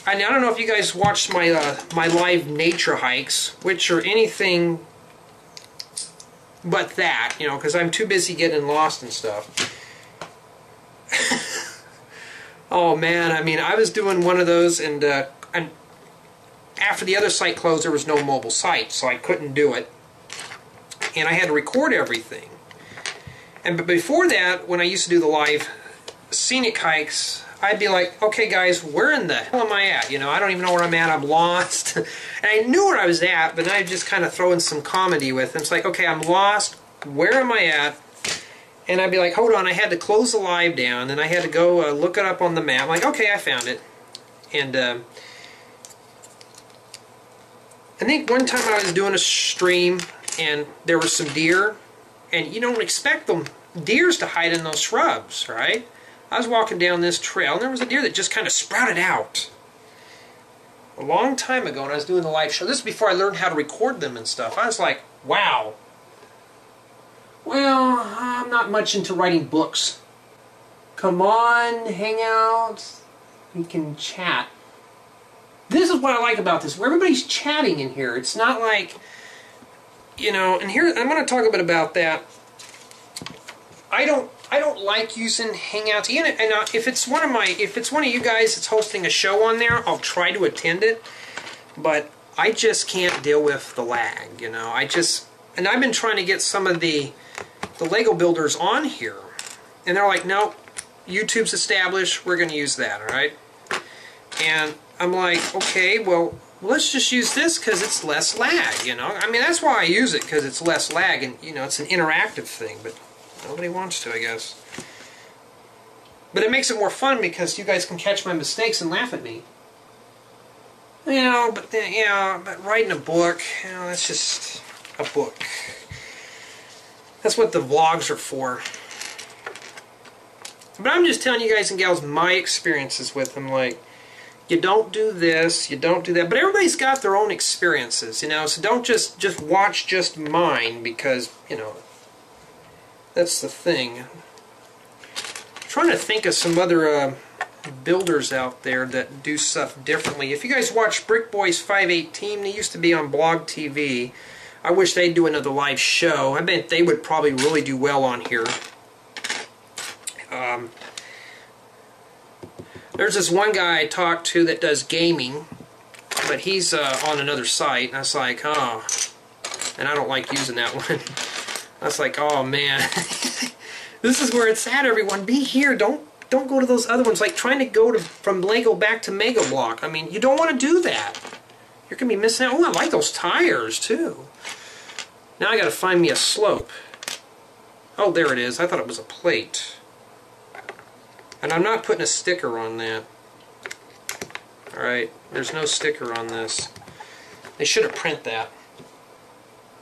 I don't know if you guys watched my my live nature hikes, which are anything but that, because I'm too busy getting lost and stuff. Oh man, I mean, I was doing one of those, and after the other site closed, there was no mobile site, so I couldn't do it. And I had to record everything. But before that, when I used to do the live scenic hikes, I'd be like, okay guys, where in the hell am I at? I don't even know where I'm at, I'm lost. And I knew where I was at, but then I'd just kind of throw in some comedy with it. It's like, okay, I'm lost, where am I at? And I'd be like, hold on, I had to close the live down, and I had to go look it up on the map. I'm like, okay, I found it. And I think one time I was doing a stream, and there were some deer, and you don't expect deers to hide in those shrubs, right? I was walking down this trail, and there was a deer that just kind of sprouted out. A long time ago when I was doing the live show. This is before I learned how to record them and stuff. I was like, wow. Well, I'm not much into writing books. come on, hang out. We can chat. This is what I like about this, where everybody's chatting in here. It's not like, you know, and here I'm going to talk a bit about that. I don't like using Hangouts. And if it's one of you guys that's hosting a show on there, I'll try to attend it. But I just can't deal with the lag, you know. And I've been trying to get some of the Lego builders on here, and they're like, no, YouTube's established, we're going to use that, all right? And I'm like, okay, well, let's just use this because it's less lag, you know? I mean, that's why I use it, because it's less lag, and, you know, it's an interactive thing, but nobody wants to, I guess. But it makes it more fun because you guys can catch my mistakes and laugh at me. You know, but writing a book, you know, that's just a book. That's what the vlogs are for. But I'm just telling you guys and gals my experiences with them. Like, you don't do this, you don't do that. But everybody's got their own experiences, you know. So don't just watch just mine because, you know, that's the thing. I'm trying to think of some other builders out there that do stuff differently. If you guys watch Brick Boys 518, they used to be on Blog TV. I wish they'd do another live show. I bet they would probably really do well on here. There's this one guy I talked to that does gaming, but he's on another site, and I was like, oh, and I don't like using that one. I was like, oh man, this is where it's at, everyone. Be here. Don't go to those other ones. Like trying to go from Lego back to Mega Block. I mean, you don't want to do that. You're going to be missing out. Oh, I like those tires, too. Now I got to find me a slope. Oh, there it is. I thought it was a plate. And I'm not putting a sticker on that. Alright, there's no sticker on this. They should have printed that.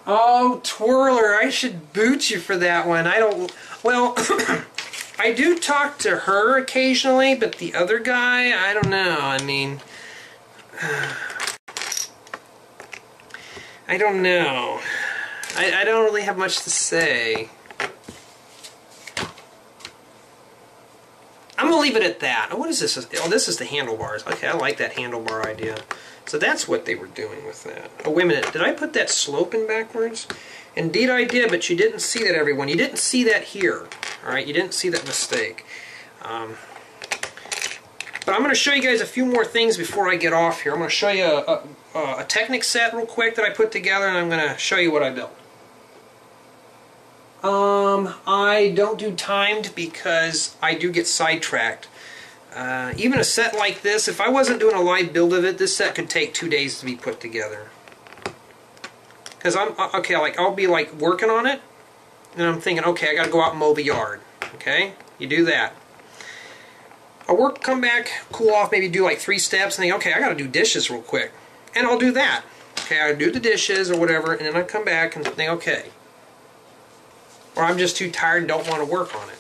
Oh, Twirler, I should boot you for that one. I don't... Well, I do talk to her occasionally, but the other guy, I don't know. I mean... I don't know. I don't really have much to say. I'm going to leave it at that. Oh, what is this? Oh, this is the handlebars. Okay, I like that handlebar idea. So that's what they were doing with that. Oh, wait a minute. Did I put that slope in backwards? Indeed I did, but you didn't see that, everyone. You didn't see that here. Alright, you didn't see that mistake. But I'm going to show you guys a few more things before I get off here. I'm going to show you a Technic set real quick that I put together, and I'm going to show you what I built. I don't do timed because I do get sidetracked. Even a set like this, if I wasn't doing a live build of it, this set could take 2 days to be put together. Because I'll be like working on it, and I'm thinking, okay, I got to go out and mow the yard. Okay, you do that. I'll come back, cool off, maybe do like 3 steps, and think, okay, I got to do dishes real quick, and I'll do that. Okay, I do the dishes or whatever, and then I come back and think, okay. Or I'm just too tired and don't want to work on it.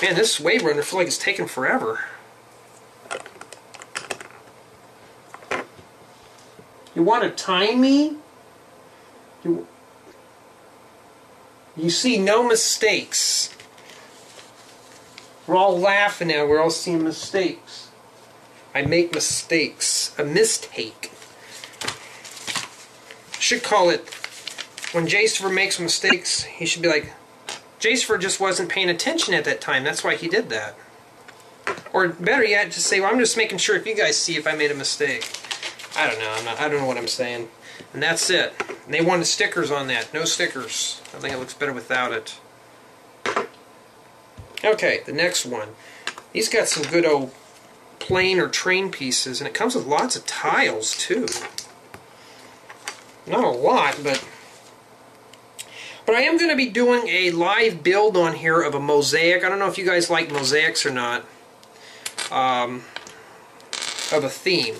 Man, this wave runner, I feel like it's taking forever. You want to time me? You see no mistakes. We're all laughing now. We're all seeing mistakes. I make mistakes. A mistake. Should call it, when Jacifer makes mistakes, he should be like, Jacifer just wasn't paying attention at that time. That's why he did that. Or better yet, just say, well, I'm just making sure if you guys see if I made a mistake. I don't know. I don't know what I'm saying. And that's it. And they wanted stickers on that. No stickers. I think it looks better without it. Okay, the next one. These got some good old plane or train pieces, and it comes with lots of tiles too. Not a lot, but I am going to be doing a live build on here of a mosaic. I don't know if you guys like mosaics or not. Of a theme.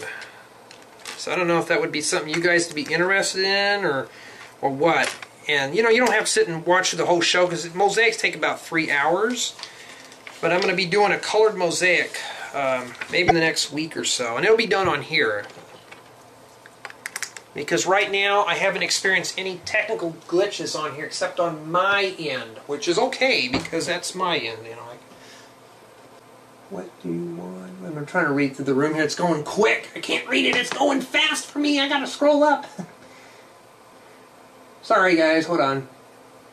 So I don't know if that would be something you guys to be interested in or what. And you know, you don't have to sit and watch the whole show because mosaics take about 3 hours. But I'm going to be doing a colored mosaic maybe in the next week or so. And it'll be done on here. because right now I haven't experienced any technical glitches on here except on my end, which is okay because that's my end, you know. What do you want? I'm trying to read through the room here. It's going quick. I can't read it. It's going fast for me. I gotta scroll up. Sorry guys, hold on.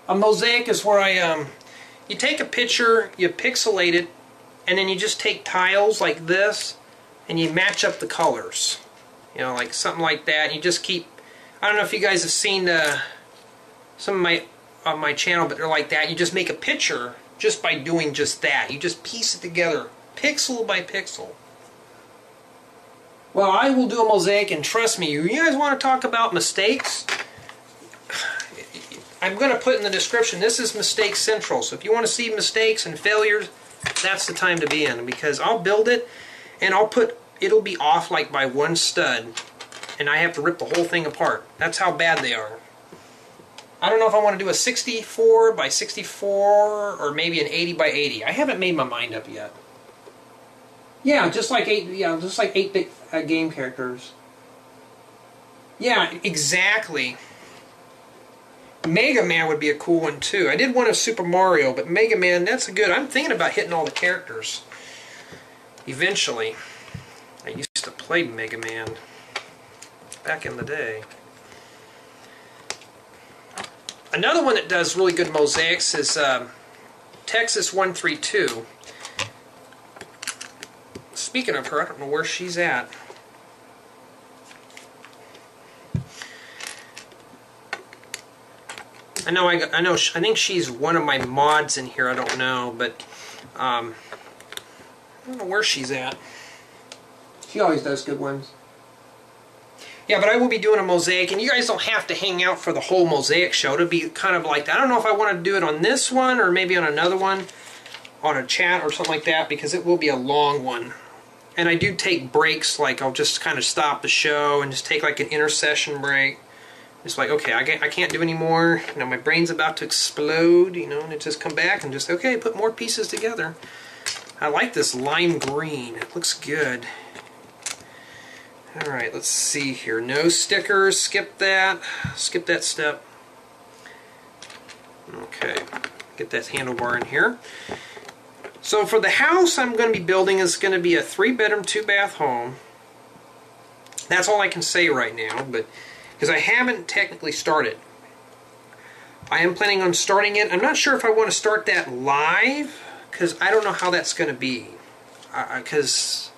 A mosaic is where you take a picture, you pixelate it, and then you just take tiles like this and you match up the colors. You know, like something like that. You just keep, I don't know if you guys have seen some of my on my channel, but they're like that. You just make a picture just by doing just that. You just piece it together, pixel by pixel. Well, I will do a mosaic, and trust me, you guys want to talk about mistakes? I'm going to put in the description, this is Mistake Central, so if you want to see mistakes and failures, that's the time to be in, because I'll build it, and it'll be off like by one stud, and I have to rip the whole thing apart. That's how bad they are. I don't know if I want to do a 64 by 64 or maybe an 80 by 80. I haven't made my mind up yet. Yeah, just like 8-bit game characters. Yeah, exactly. Mega Man would be a cool one too. I did one of Super Mario, but Mega Man, that's a good. I'm thinking about hitting all the characters eventually. I used to play Mega Man back in the day. Another one that does really good mosaics is Texas 132. Speaking of her, I don't know where she's at. I think she's one of my mods in here. I don't know, but I don't know where she's at. She always does good ones. Yeah, but I will be doing a mosaic, and you guys don't have to hang out for the whole mosaic show. It'll be kind of like that. I don't know if I want to do it on this one or maybe on another one, on a chat or something like that, because it will be a long one. And I do take breaks, like I'll just kind of stop the show and just take like an intercession break. It's like, okay, I can't do any more. You know, my brain's about to explode, you know, and it just come back and just, okay, put more pieces together. I like this lime green. It looks good. Alright, let's see here. No stickers. Skip that. Skip that step. Okay. Get that handlebar in here. So for the house I'm going to be building is going to be a 3-bedroom, 2-bath home. That's all I can say right now, but because I haven't technically started. I am planning on starting it. I'm not sure if I want to start that live, because I don't know how that's going to be. Because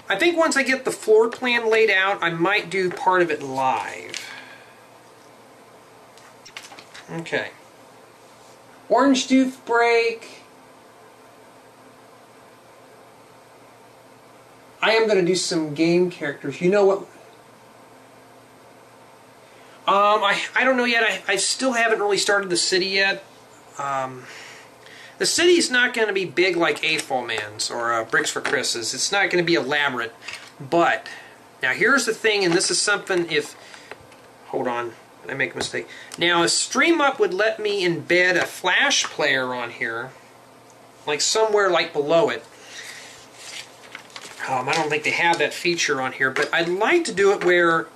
I think once I get the floor plan laid out, I might do part of it live. Okay. Orange tooth break. I am going to do some game characters. You know what? I don't know yet. I still haven't really started the city yet. The city's not going to be big like AFOL Man's or Bricks for Chris's. It's not going to be elaborate. But, now here's the thing, and this is something if... Hold on, did I make a mistake? Now, a StreamUp would let me embed a Flash player on here, like somewhere like below it. I don't think they have that feature on here, but I'd like to do it where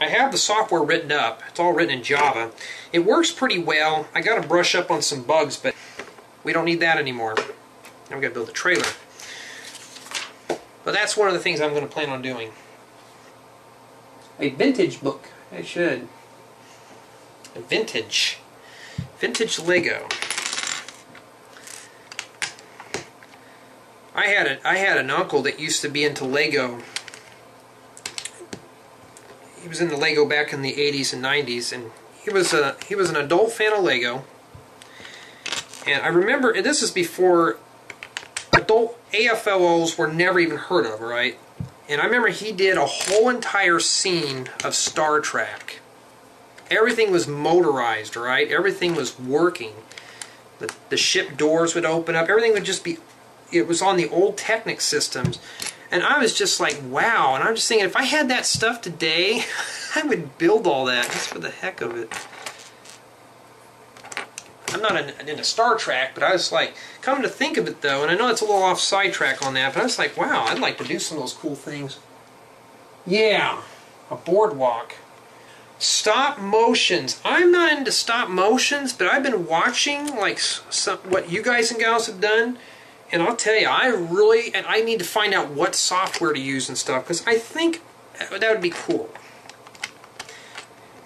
I have the software written up. It's all written in Java. It works pretty well. I got to brush up on some bugs, but we don't need that anymore. Now we've got to build a trailer. But that's one of the things I'm going to plan on doing. A vintage book. I should. A vintage Lego. I had an uncle that used to be into Lego. He was into Lego back in the 80s and 90s, and he was an adult fan of Lego. And I remember, and this is before adult AFLOs were never even heard of, right? And I remember he did a whole entire scene of Star Trek. Everything was motorized, right? Everything was working. The ship doors would open up. Everything would just be... It was on the old Technic systems. And I was just like, wow. And I'm just thinking, if I had that stuff today, I would build all that just for the heck of it. I'm not into Star Trek, but I was like, come to think of it though, and I know it's a little off sidetrack on that, but I was like, wow, I'd like to do some of those cool things. Yeah. a boardwalk. Stop motions. I'm not into stop motions, but I've been watching like what you guys and gals have done, and I'll tell you, I need to find out what software to use and stuff, because I think that would be cool.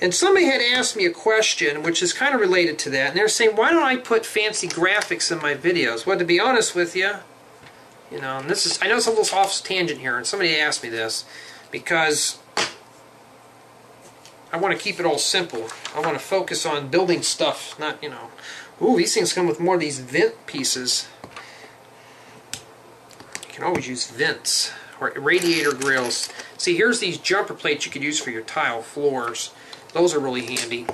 And somebody had asked me a question which is kind of related to that, and they're saying, why don't I put fancy graphics in my videos? Well, to be honest with you, and this is, I know it's a little off tangent here, and somebody asked me this, because I want to keep it all simple. I want to focus on building stuff, not, ooh, these things come with more of these vent pieces. You can always use vents, or radiator grills. See, here's these jumper plates you could use for your tile floors. Those are really handy.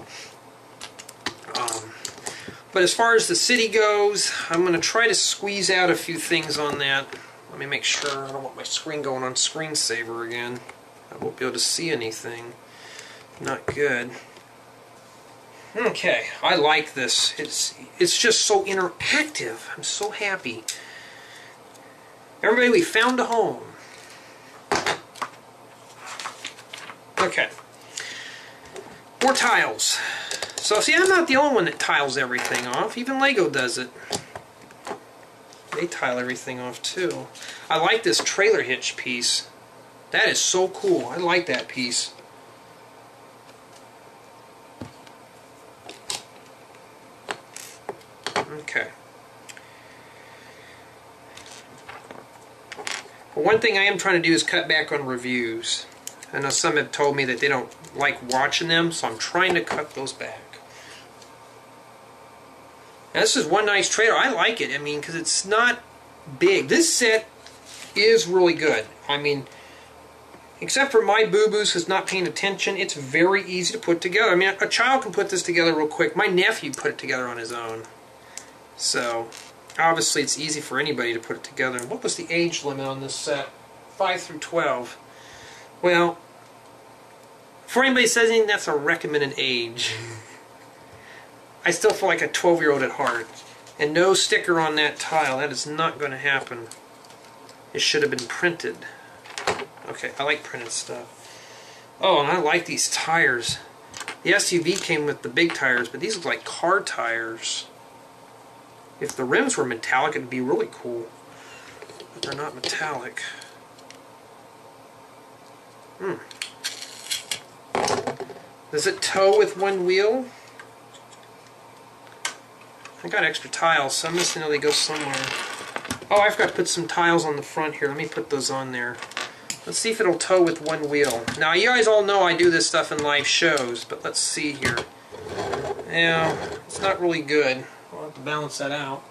But as far as the city goes, I'm going to try to squeeze out a few things on that. Let me make sure I don't want my screen going on screensaver again. I won't be able to see anything. Not good. Okay, I like this. It's just so interactive. I'm so happy. Everybody, we found a home. Okay. More tiles. So see, I'm not the only one that tiles everything off. Even Lego does it. They tile everything off too. I like this trailer hitch piece. That is so cool. I like that piece. Okay. Well, one thing I am trying to do is cut back on reviews. I know some have told me that they don't like watching them, so I'm trying to cut those back. Now, this is one nice trailer. I like it, because it's not big. This set is really good. Except for my boo-boos who's not paying attention, it's very easy to put together. A child can put this together real quick. My nephew put it together on his own. So, obviously it's easy for anybody to put it together. What was the age limit on this set? 5 through 12. Well, for anybody says anything, that's a recommended age. I still feel like a 12-year-old at heart. And no sticker on that tile. That is not going to happen. It should have been printed. Okay, I like printed stuff. Oh, and I like these tires. The SUV came with the big tires, but these look like car tires. If the rims were metallic, it would be really cool. But they're not metallic. Does it tow with one wheel? I got extra tiles, so I'm just going to go somewhere. Oh, I've got to put some tiles on the front here. Let me put those on there. Let's see if it'll tow with one wheel. Now, you guys all know I do this stuff in live shows, but let's see here. Yeah, it's not really good. I'll have to balance that out.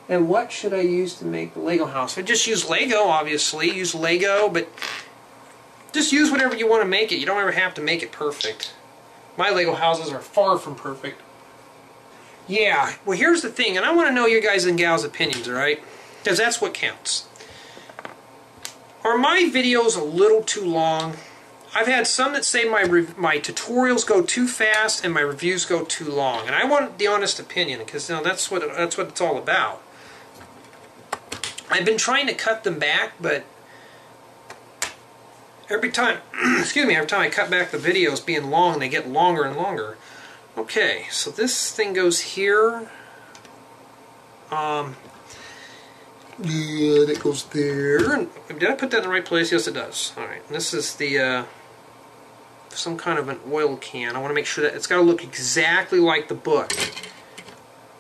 And what should I use to make the Lego house? I just use Lego, obviously. Use Lego, but just use whatever you want to make it. You don't ever have to make it perfect. My Lego houses are far from perfect. Yeah, well, here's the thing, and I want to know your guys' and gals' opinions, alright? Because that's what counts. Are my videos a little too long? I've had some that say my tutorials go too fast and my reviews go too long, and I want the honest opinion, because that's what it's all about. I've been trying to cut them back, but every time, every time I cut back the videos being long, they get longer and longer. Okay, so this thing goes here. Yeah, that goes there. Did I put that in the right place? Yes, it does. Alright, this is the some kind of an oil can. I want to make sure that it's got to look exactly like the book.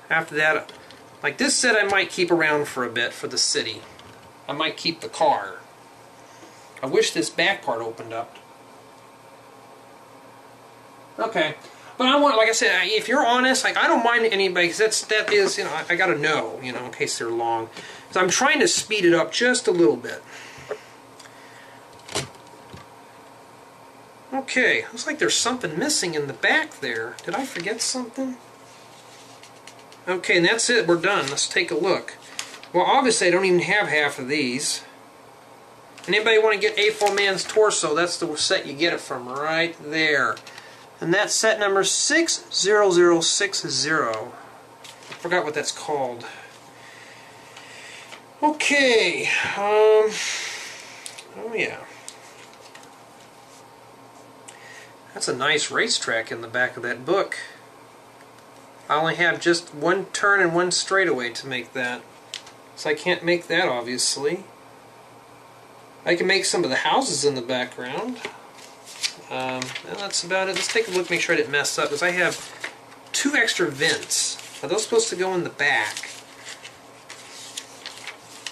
After that, like this set I might keep around for a bit for the city. I might keep the car. I wish this back part opened up. Okay. But I want, like I said, if you're honest, like I don't mind anybody, because that is, I gotta know, in case they're long. So I'm trying to speed it up just a little bit. Okay, looks like there's something missing in the back there. Did I forget something? Okay, and that's it. We're done. Let's take a look. Well, obviously I don't even have half of these. Anybody want to get A4 Man's torso? That's the set you get it from right there. And that's set number 60060. I forgot what that's called. Okay. Oh yeah. That's a nice racetrack in the back of that book. I only have just one turn and one straightaway to make that. So I can't make that, obviously. I can make some of the houses in the background. And that's about it. Let's take a look, make sure I didn't mess up, because I have 2 extra vents. Are those supposed to go in the back?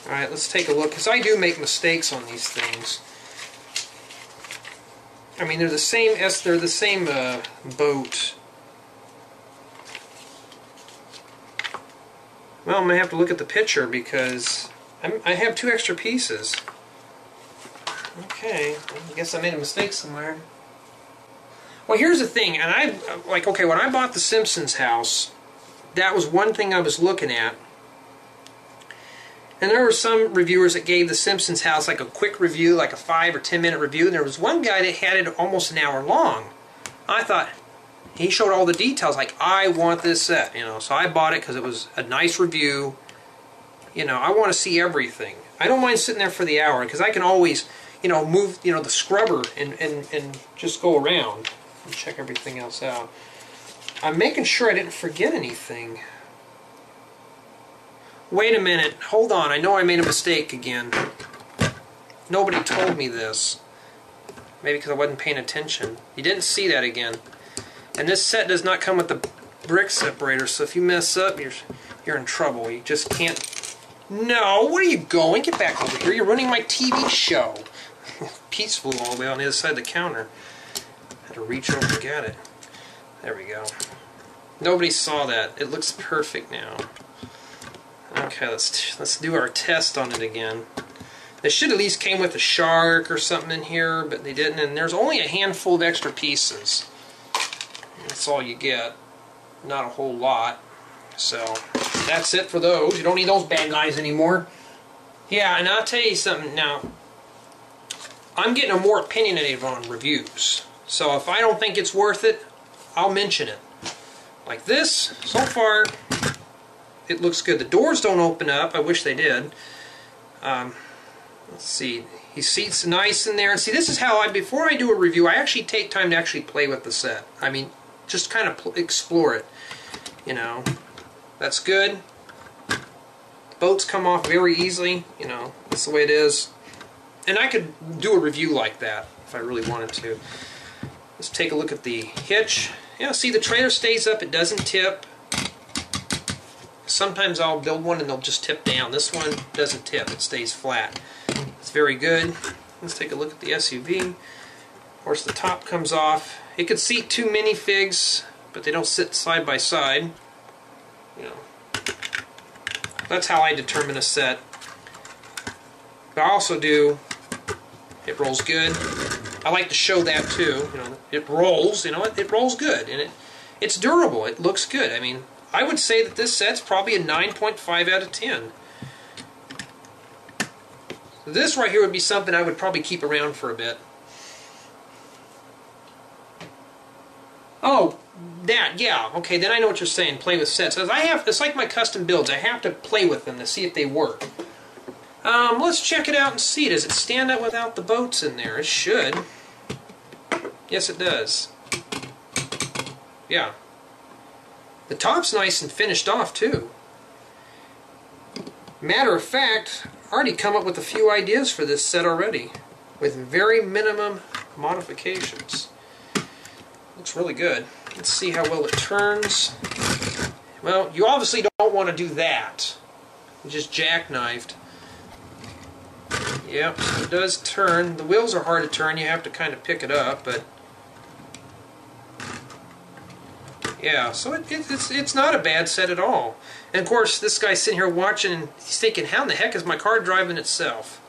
Alright, let's take a look, because I do make mistakes on these things. I mean, they're the same boat. Well, I'm going to have to look at the picture because I have 2 extra pieces. Okay, I guess I made a mistake somewhere. Well, here's the thing, and okay, when I bought the Simpsons house, that was one thing I was looking at. And there were some reviewers that gave the Simpsons house like a quick review, like a 5 or 10 minute review, and there was one guy that had it almost an hour long. I thought, he showed all the details, like, I want this set, you know, so I bought it because it was a nice review. You know, I want to see everything. I don't mind sitting there for the hour, because I can always, you know, move, you know, the scrubber and just go around and check everything else out. I'm making sure I didn't forget anything. Wait a minute, hold on, I know I made a mistake again. Nobody told me this. Maybe because I wasn't paying attention. You didn't see that again. And this set does not come with the brick separator, so if you mess up, you're in trouble. You just can't... No, where are you going? Get back over here, you're running my TV show. Piece flew all the way on the other side of the counter. I had to reach over and get it. There we go. Nobody saw that. It looks perfect now. Okay, let's do our test on it again. They should at least came with a shark or something in here, but they didn't. And there's only a handful of extra pieces. That's all you get. Not a whole lot. So that's it for those. You don't need those bad guys anymore. Yeah, and I'll tell you something now. I'm getting a more opinionated on reviews. So if I don't think it's worth it, I'll mention it. Like this, so far, it looks good. The doors don't open up. I wish they did. Let's see. His seat's nice in there. And see, this is how before I do a review, I actually take time to actually play with the set. I mean, just kind of explore it. You know, that's good. Boats come off very easily. You know, that's the way it is. And I could do a review like that if I really wanted to. Let's take a look at the hitch. Yeah, see, the trailer stays up. It doesn't tip. Sometimes I'll build one and they'll just tip down. This one doesn't tip. It stays flat. It's very good. Let's take a look at the SUV. Of course, the top comes off. It could seat 2 minifigs, but they don't sit side by side. You know, that's how I determine a set. But I also do. It rolls good. I like to show that too. You know, it rolls. You know, it rolls good, and it's durable. It looks good. I mean, I would say that this set's probably a 9.5 out of 10. This right here would be something I would probably keep around for a bit. Oh, that, yeah, okay, then I know what you're saying, play with sets. It's like my custom builds, I have to play with them to see if they work. Let's check it out and see. Does it stand up without the boats in there? It should. Yes, it does. Yeah. The top's nice and finished off, too. Matter of fact, I already come up with a few ideas for this set already, with very minimum modifications. Looks really good. Let's see how well it turns. Well, you obviously don't want to do that. You just jackknifed. Yep, it does turn. The wheels are hard to turn. You have to kind of pick it up, but yeah, so it's not a bad set at all. And of course, this guy's sitting here watching, and he's thinking, how in the heck is my car driving itself?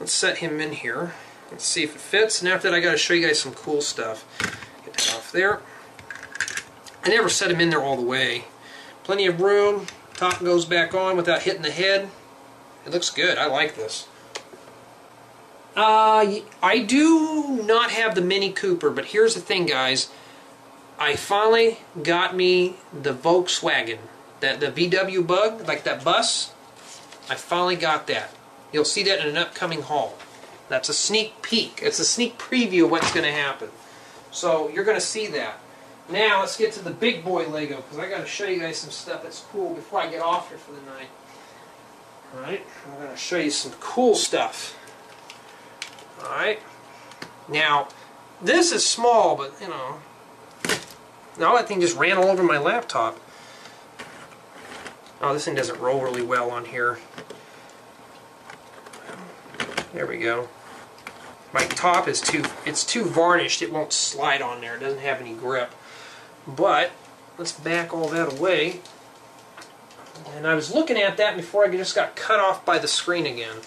Let's set him in here. Let's see if it fits. And after that, I got to show you guys some cool stuff. Get that off there. I never set him in there all the way. Plenty of room. Top goes back on without hitting the head. It looks good. I like this. I do not have the Mini Cooper, but here's the thing, guys. I finally got me the Volkswagen, the VW Bug, like that bus. I finally got that. You'll see that in an upcoming haul. That's a sneak peek. It's a sneak preview of what's going to happen. So you're going to see that. Now let's get to the big boy Lego, because I got to show you guys some stuff that's cool before I get off here for the night. Alright, I'm going to show you some cool stuff. Alright, now this is small, but you know, now that thing just ran all over my laptop. Oh, this thing doesn't roll really well on here. There we go. My top is too varnished. It won't slide on there. It doesn't have any grip. But let's back all that away. And I was looking at that before I just got cut off by the screen again.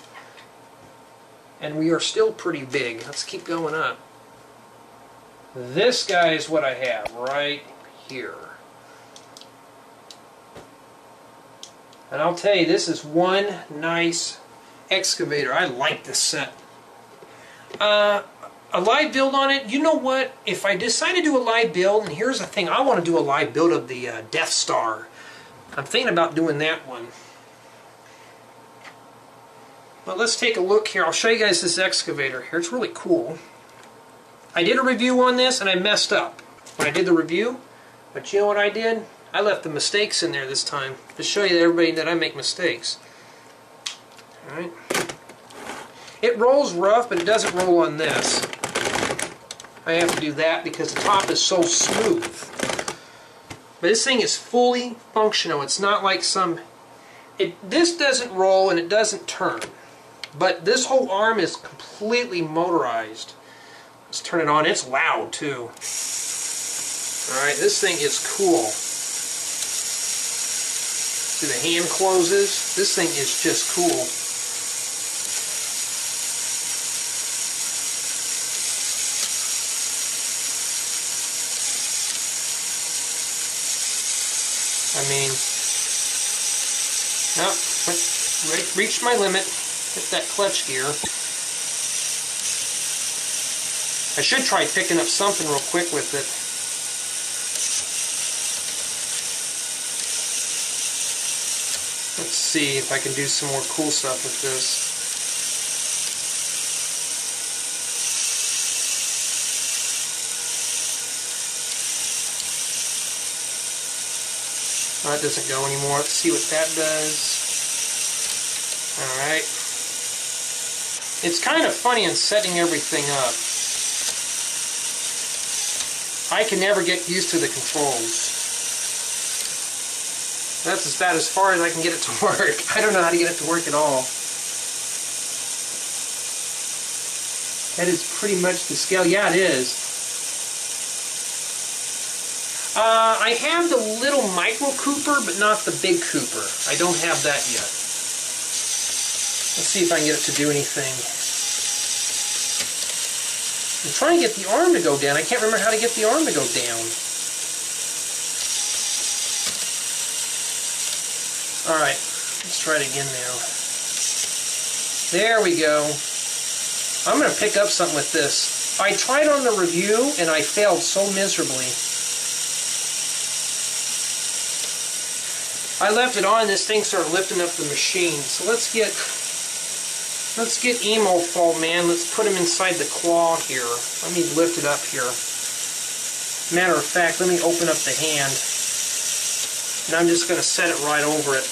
And we are still pretty big. Let's keep going up. This guy is what I have right here. And I'll tell you, this is one nice excavator. I like this set. A live build on it, you know what? If I decide to do a live build, and here's the thing, I want to do a live build of the Death Star. I'm thinking about doing that one. But let's take a look here. I'll show you guys this excavator here. It's really cool. I did a review on this and I messed up when I did the review. But you know what I did? I left the mistakes in there this time to show you everybody that I make mistakes. Alright. It rolls rough, but it doesn't roll on this. I have to do that because the top is so smooth. But this thing is fully functional. It's not like some... This doesn't roll and it doesn't turn. But this whole arm is completely motorized. Let's turn it on. It's loud too. Alright, this thing is cool. See, the hand closes. This thing is just cool. I mean, nope, reached my limit. Hit that clutch gear. I should try picking up something real quick with it. Let's see if I can do some more cool stuff with this. Oh, that doesn't go anymore. Let's see what that does. Alright. It's kind of funny in setting everything up. I can never get used to the controls. That's about as far as I can get it to work. I don't know how to get it to work at all. That is pretty much the scale. Yeah, it is. I have the little micro Cooper, but not the big Cooper. I don't have that yet. Let's see if I can get it to do anything. I'm trying to get the arm to go down. I can't remember how to get the arm to go down. Alright, let's try it again now. There we go. I'm going to pick up something with this. I tried on the review and I failed so miserably. I left it on, this thing started lifting up the machine. So let's get Emo Fall Man. Let's put him inside the claw here. Let me lift it up here. Matter of fact, let me open up the hand. And I'm just going to set it right over it.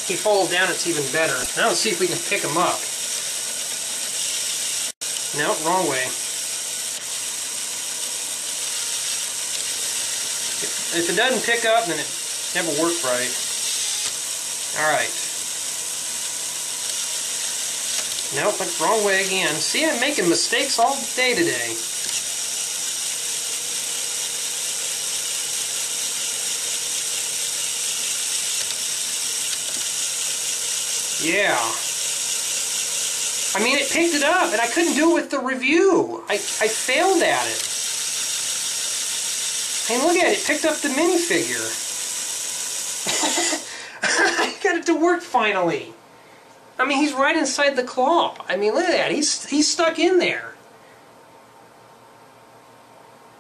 If he falls down, it's even better. Now let's see if we can pick him up. No, wrong way. If it doesn't pick up, then it never worked right. Alright. Nope, went the wrong way again. See, I'm making mistakes all day today. Yeah. I mean, it picked it up, and I couldn't do it with the review. I failed at it. Hey, look at it. It picked up the minifigure. I got it to work finally. I mean, he's right inside the claw. I mean, look at that. He's stuck in there.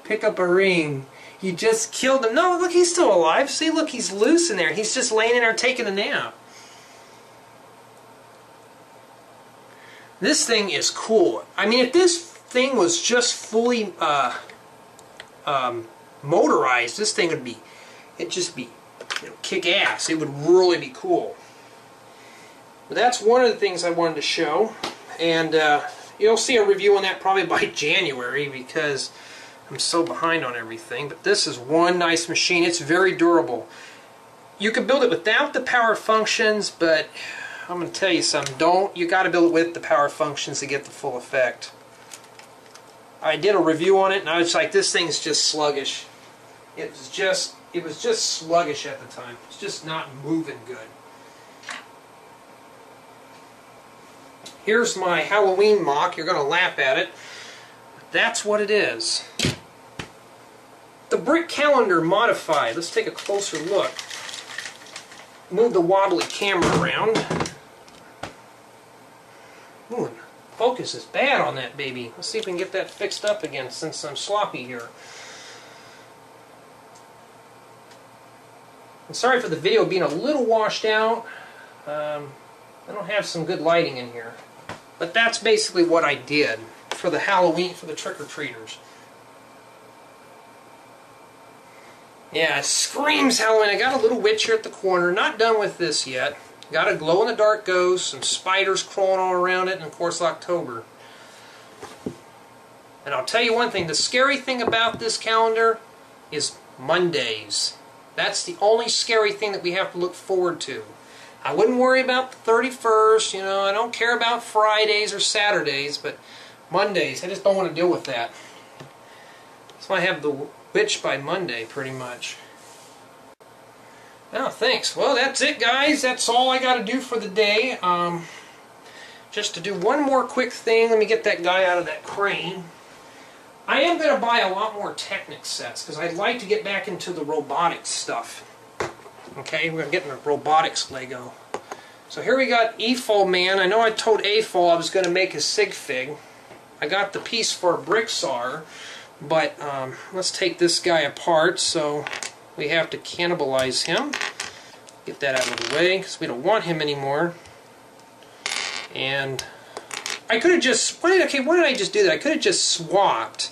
Pick up a ring. You just killed him. No, look, he's still alive. See, look, he's loose in there. He's just laying in there taking a nap. This thing is cool. I mean, if this thing was just fully motorized, this thing would be, it'd just be, you know, kick ass. It would really be cool. But that's one of the things I wanted to show, and you'll see a review on that probably by January because I'm so behind on everything. But this is one nice machine. It's very durable. You can build it without the power functions, but I'm going to tell you something. You got to build it with the power functions to get the full effect. I did a review on it, and I was like, this thing's just sluggish. It was just sluggish at the time. It's just not moving good. Here's my Halloween mock. You're going to laugh at it. That's what it is. The brick calendar modified. Let's take a closer look. Move the wobbly camera around. Ooh, focus is bad on that baby. Let's see if we can get that fixed up again since I'm sloppy here. I'm sorry for the video being a little washed out. I don't have some good lighting in here. But that's basically what I did for the Halloween, for the trick-or-treaters. Yeah, it screams Halloween. I got a little witch here at the corner. Not done with this yet. Got a glow-in-the-dark ghost, some spiders crawling all around it, and of course October. And I'll tell you one thing. The scary thing about this calendar is Mondays. That's the only scary thing that we have to look forward to. I wouldn't worry about the 31st, you know, I don't care about Fridays or Saturdays, but Mondays, I just don't want to deal with that. So I have the witch by Monday, pretty much. Oh, thanks. Well, that's it, guys. That's all I got to do for the day. Just to do one more quick thing, let me get that guy out of that crane. I am going to buy a lot more Technic sets, because I'd like to get back into the robotics stuff. Okay, we're getting a robotics Lego. So here we got EFOL Man. I know I told AFOL I was going to make a sig fig. I got the piece for a brick saw, but let's take this guy apart. So we have to cannibalize him. Get that out of the way because we don't want him anymore. And I could have just why did I just do that? I could have just swapped.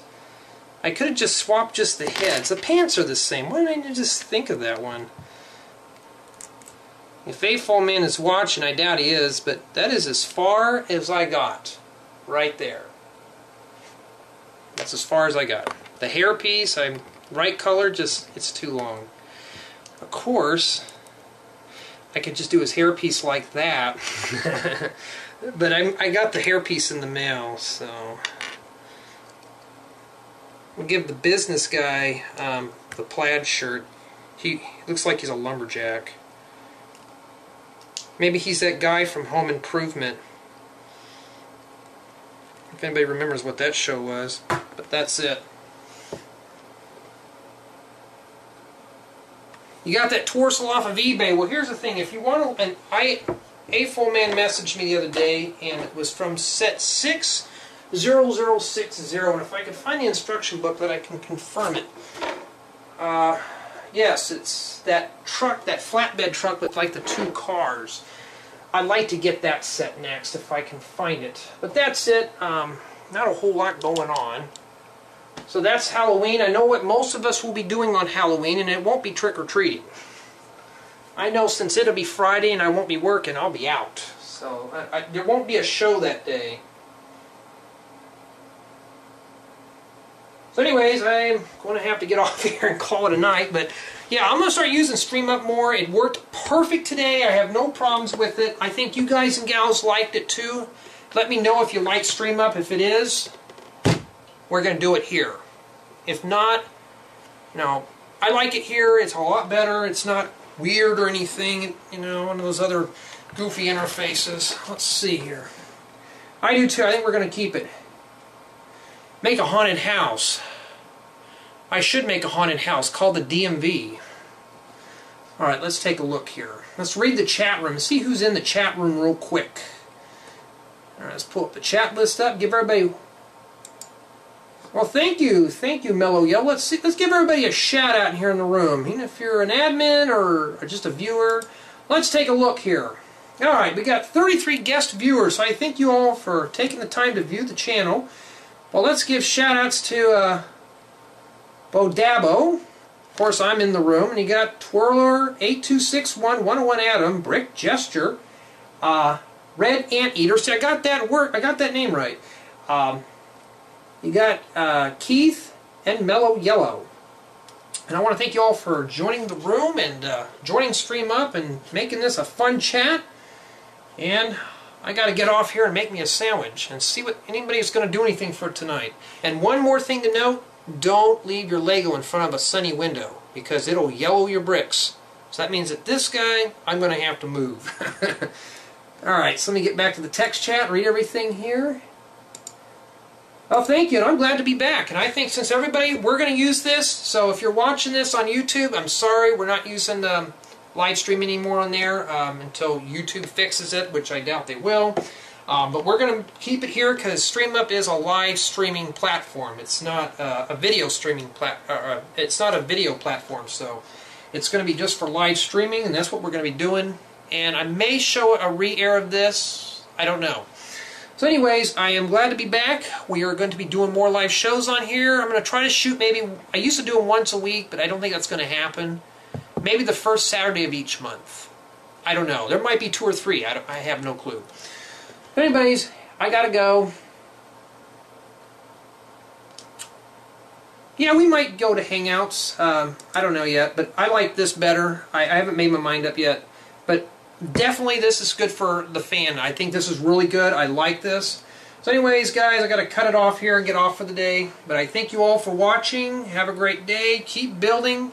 I could have just swapped just the heads. The pants are the same. Why didn't I just think of that one? If AFOL Man is watching, I doubt he is, but that is as far as I got. Right there. That's as far as I got. The hair piece, I'm right color, just it's too long. Of course, I could just do his hair piece like that. But I got the hair piece in the mail, so we'll give the business guy the plaid shirt. He looks like he's a lumberjack. Maybe he's that guy from Home Improvement. If anybody remembers what that show was. But that's it. You got that torso off of eBay. Well, here's the thing. If you want to... AFOL Man messaged me the other day, and it was from set 60060. And if I can find the instruction booklet, I can confirm it. Yes, it's that truck, that flatbed truck with like the two cars. I'd like to get that set next if I can find it. But that's it. Not a whole lot going on. So that's Halloween. I know what most of us will be doing on Halloween, and it won't be trick-or-treating. I know since it'll be Friday and I won't be working, I'll be out. So there won't be a show that day. So anyways, I'm going to have to get off here and call it a night. But yeah, I'm going to start using StreamUp more. It worked perfect today. I have no problems with it. I think you guys and gals liked it too. Let me know if you like StreamUp. If it is, we're going to do it here. If not, no. I like it here. It's a lot better. It's not weird or anything. You know, one of those other goofy interfaces. Let's see here. I do too. I think we're going to keep it. Make a haunted house. I should make a haunted house called the DMV. Alright, let's take a look here. Let's read the chat room and see who's in the chat room real quick. Alright, let's pull up the chat list up. Give everybody... Well, thank you, Mellow Yell. Let's give everybody a shout out here in the room. Even if you're an admin or just a viewer, let's take a look here. Alright, we got 33 guest viewers, so I thank you all for taking the time to view the channel. Well, let's give shout-outs to Bo Dabo. Of course, I'm in the room, and you got Twirler, 8261, 101 Adam, Brick Gesture, Red Anteater. See, I got that name right. You got Keith and Mellow Yellow. And I want to thank you all for joining the room and joining Stream Up and making this a fun chat. And I got to get off here and make me a sandwich and see what anybody's going to do anything for tonight. And one more thing to note, don't leave your Lego in front of a sunny window because it'll yellow your bricks. So that means that this guy, I'm going to have to move. Alright, so let me get back to the text chat, read everything here. Oh, thank you, and I'm glad to be back. And I think since everybody, we're going to use this, so if you're watching this on YouTube, I'm sorry, we're not using the live stream anymore on there until YouTube fixes it, which I doubt they will. But we're going to keep it here because StreamUp is a live streaming platform. It's not a video streaming it's not a video platform, so it's going to be just for live streaming, and that's what we're going to be doing. And I may show a re-air of this. I don't know. So anyways, I am glad to be back. We are going to be doing more live shows on here. I'm going to try to shoot maybe, I used to do them once a week, but I don't think that's going to happen. Maybe the first Saturday of each month. I don't know. There might be 2 or 3. I have no clue. But anyways, I got to go. Yeah, we might go to Hangouts. I don't know yet, but I like this better. I haven't made my mind up yet. But definitely this is good for the fan. I think this is really good. I like this. So anyways, guys, I got to cut it off here and get off for the day. But I thank you all for watching. Have a great day. Keep building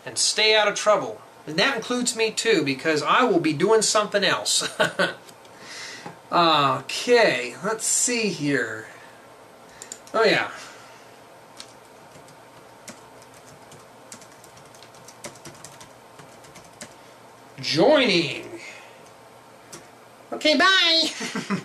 and stay out of trouble. And that includes me too, because I will be doing something else. Okay, let's see here. Oh yeah. Joining. Okay, bye.